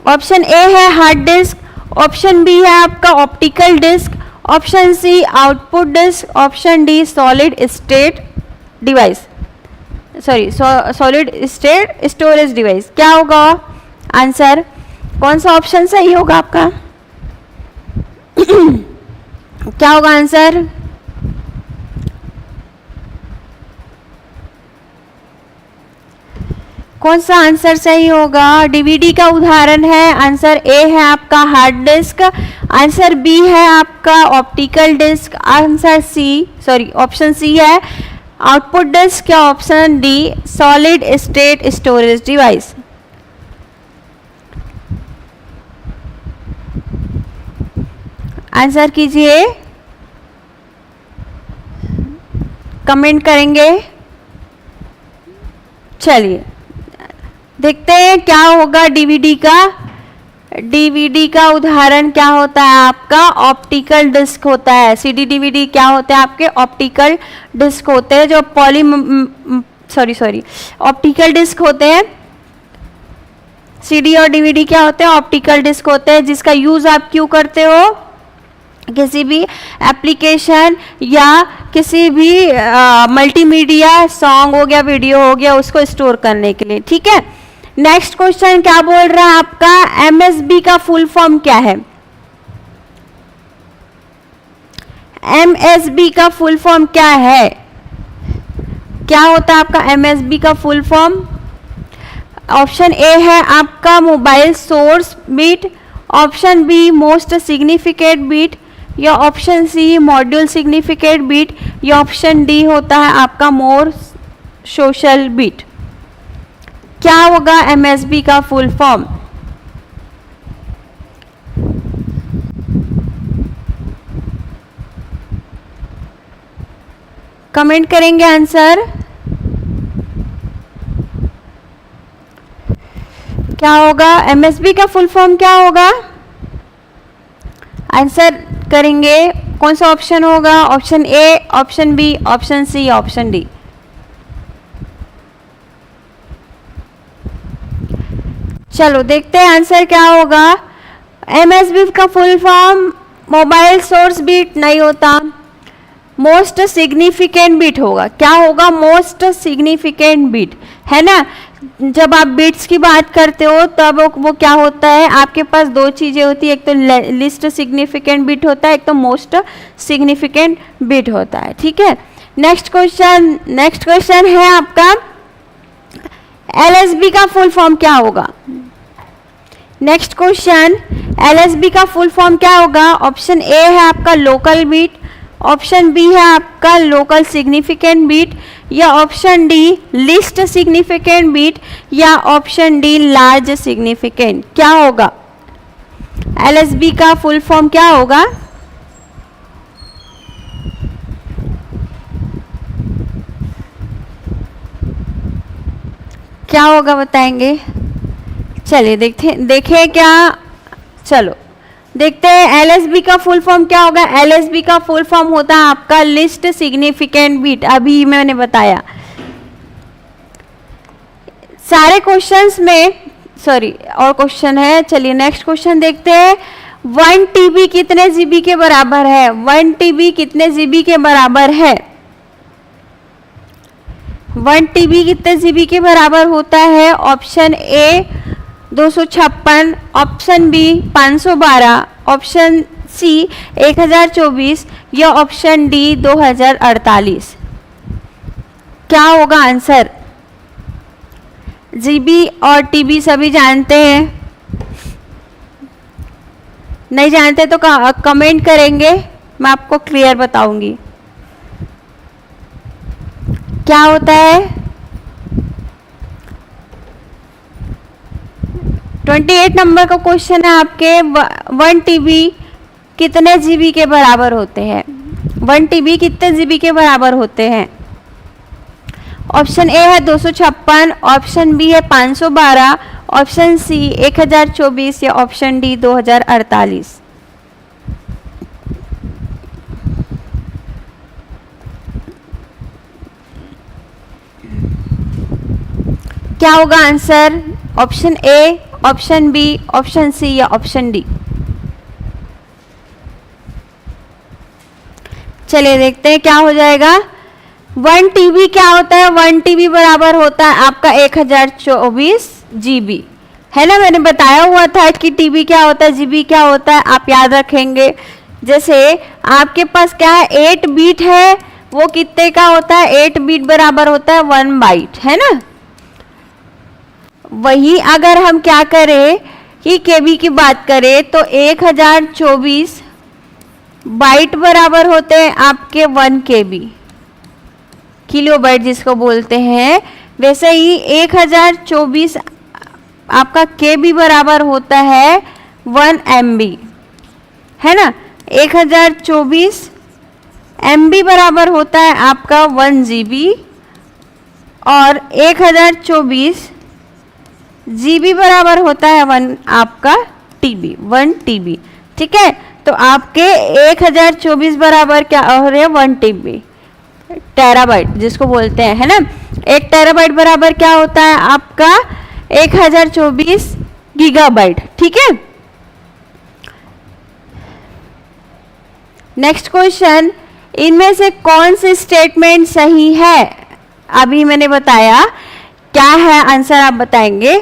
ऑप्शन ए है हार्ड डिस्क, ऑप्शन बी है आपका optical disc, option C output disc, option D solid state device, sorry solid state storage device. क्या होगा आंसर, कौन सा ऑप्शन सही होगा आपका क्या होगा आंसर, कौन सा आंसर सही होगा। डीवीडी का उदाहरण है, आंसर ए है आपका हार्ड डिस्क, आंसर बी है आपका optical disc, answer C sorry option C है आउटपुट डिस्क, या option D solid state storage device. Answer कीजिए, कमेंट करेंगे। चलिए देखते हैं क्या होगा डीवीडी का। डीवीडी का उदाहरण क्या होता है आपका, ऑप्टिकल डिस्क होता है। सीडी डीवीडी क्या होते हैं आपके, ऑप्टिकल डिस्क होते हैं, जो ऑप्टिकल डिस्क होते हैं। सीडी और डीवीडी क्या होते हैं, ऑप्टिकल डिस्क होते हैं, जिसका यूज आप क्यों करते हो, किसी भी एप्लीकेशन या किसी भी मल्टीमीडिया, सॉन्ग हो गया, वीडियो हो गया, उसको स्टोर करने के लिए। ठीक है, नेक्स्ट क्वेश्चन क्या बोल रहा है आपका, एमएसबी का फुल फॉर्म क्या है। एमएसबी का फुल फॉर्म क्या है, क्या होता है आपका एमएसबी का फुल फॉर्म। ऑप्शन ए है आपका mobile source bit, option B most significant bit, या option C module significant bit, या ऑप्शन डी होता है आपका मोर सोशल बिट। क्या होगा एमएसबी का फुल फॉर्म। कमेंट करेंगे आंसर, क्या होगा एमएसबी का फुल फॉर्म क्या होगा। आंसर करेंगे, कौन सा ऑप्शन होगा, option A, option B, option C, option D. चलो देखते हैं आंसर क्या होगा। एमएसबी का full form mobile source bit नहीं होता, मोस्ट सिग्निफिकेंट बीट होगा। क्या होगा? मोस्ट सिग्निफिकेंट बीट, है ना। जब आप बीट्स की बात करते हो तब वो क्या होता है, आपके पास दो चीजें होती है, एक तो लिस्ट सिग्निफिकेंट बीट होता है, एक तो मोस्ट सिग्निफिकेंट बीट होता है। ठीक है, नेक्स्ट क्वेश्चन है आपका एलएसबी का फुल फॉर्म क्या होगा। नेक्स्ट क्वेश्चन, एलएसबी का फुल फॉर्म क्या होगा। ऑप्शन ए है आपका लोकल बीट, ऑप्शन बी है आपका लोकल सिग्निफिकेंट बीट, या option D least significant bit, या ऑप्शन डी लार्ज सिग्निफिकेंट। क्या होगा एलएसबी का फुल फॉर्म क्या होगा? क्या होगा बताएंगे? चलिए देखें क्या, चलो देखते हैं एलएसबी का फुल फॉर्म क्या होगा। एलएसबी का फुल फॉर्म होता है आपका लिस्ट सिग्निफिकेंट बीट, अभी मैंने बताया। सारे क्वेश्चंस में सॉरी और क्वेश्चन है, चलिए नेक्स्ट क्वेश्चन देखते हैं। 1 टीबी कितने जीबी के बराबर है? 1 टीबी कितने जीबी के बराबर है? 1 टीबी कितने जीबी के बराबर होता है? Option A 256, option B 512, option C 1024, या ऑप्शन डी 2048। क्या होगा आंसर? जीबी और टीबी सभी जानते हैं, नहीं जानते तो कमेंट करेंगे, मैं आपको क्लियर बताऊंगी क्या होता है। 28 नंबर का क्वेश्चन है आपके, 1 टीबी कितने जीबी के बराबर होते हैं? 1 टीबी कितने जीबी के बराबर होते हैं? ऑप्शन ए है 256, ऑप्शन बी है 512, ऑप्शन सी 1024, या ऑप्शन डी 2048। क्या होगा answer? Option A, option B, option C, या ऑप्शन डी। चलिए देखते हैं क्या हो जाएगा। 1 टीबी क्या होता है? 1 टीबी बराबर होता है आपका 1024 जीबी, है ना। मैंने बताया हुआ था कि टीबी क्या होता है, जीबी क्या होता है, आप याद रखेंगे। जैसे आपके पास क्या है, 8 बीट है, वो कितने का होता है? 8 बीट बराबर होता है 1 बाइट, है ना। वही अगर हम क्या करें कि केबी की बात करें तो 1024 बाइट बराबर होते हैं आपके 1 केबी, किलो बाइट जिसको बोलते हैं। वैसे ही 1024 आपका केबी बराबर होता है 1 MB, है ना। 1024 MB बराबर होता है आपका 1 GB, और 1024 GB बराबर होता है 1 आपका TB, 1 TB। ठीक है, तो आपके 1024 बराबर क्या हो रहे हैं? 1 TB, टेराबाइट जिसको बोलते हैं, है ना। 1 टेराबाइट बराबर क्या होता है आपका? 1024 गीगाबाइट। ठीक है, नेक्स्ट क्वेश्चन, इनमें से कौन सी स्टेटमेंट सही है? अभी मैंने बताया, क्या है आंसर आप बताएंगे।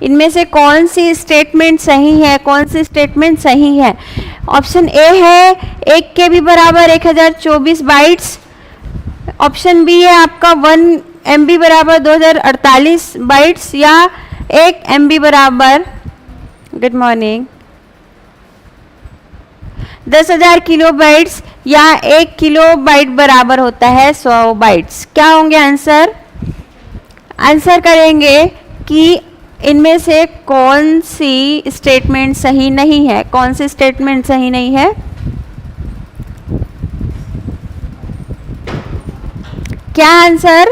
इनमें से कौन सी स्टेटमेंट सही है, कौन सी स्टेटमेंट सही है? ऑप्शन ए है 1 KB बराबर 1024 बाइट्स, ऑप्शन बी है आपका 1 MB बराबर 2048 बाइट्स, या 1 MB बराबर गुड मॉर्निंग 10,000 किलो बाइट्स, या 1 किलो बाइट बराबर होता है 100 बाइट्स। क्या होंगे आंसर? आंसर करेंगे कि इनमें से कौन सी स्टेटमेंट सही नहीं है, कौन सी स्टेटमेंट सही नहीं है। क्या answer?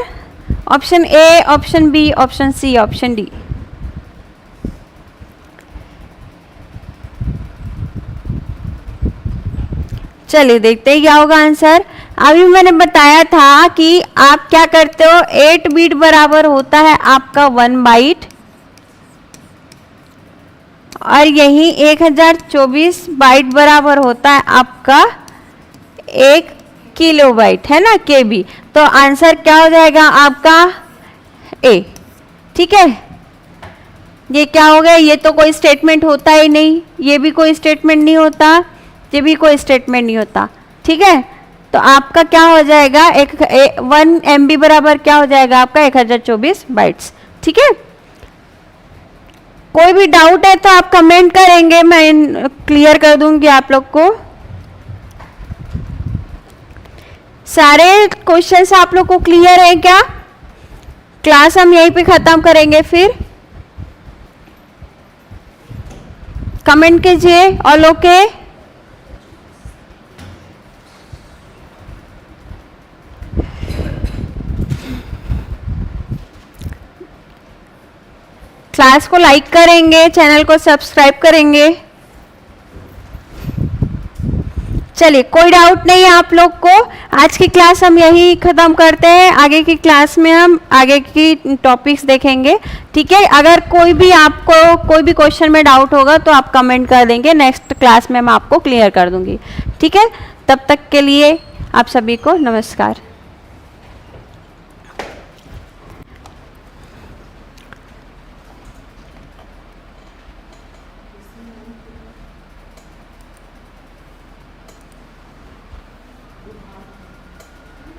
Option A, option B, option C, option D. चलिए देखते हैं क्या होगा आंसर। अभी मैंने बताया था कि आप क्या करते हो, 8 बीट बराबर होता है आपका 1 बाइट, और यही 1024 बाइट बराबर होता है आपका 1 किलोबाइट, है ना, केबी। तो आंसर क्या हो जाएगा आपका ए। ठीक है, ये क्या हो गया, ये तो कोई स्टेटमेंट होता ही नहीं, ये भी कोई स्टेटमेंट नहीं होता, ये भी कोई स्टेटमेंट नहीं होता। ठीक है, तो आपका क्या हो जाएगा 1 MB बराबर क्या हो जाएगा आपका 1024 बाइट्स। ठीक है, कोई भी डाउट है तो आप कमेंट करेंगे, मैं क्लियर कर दूंगी आप लोग को। सारे क्वेश्चंस आप लोग को क्लियर है क्या? क्लास हम यहीं पे खत्म करेंगे, फिर कमेंट कीजिए ऑल ओके। क्लास को लाइक करेंगे, चैनल को सब्सक्राइब करेंगे। चलिए, कोई डाउट नहीं है आप लोग को। आज की क्लास हम यही खत्म करते हैं, आगे की क्लास में हम आगे की टॉपिक्स देखेंगे। ठीक है, अगर कोई भी आपको कोई भी क्वेश्चन में डाउट होगा तो आप कमेंट कर देंगे, नेक्स्ट क्लास में मैं आपको क्लियर कर दूंगी। ठीक है, तब तक के लिए आप सभी को नमस्कार।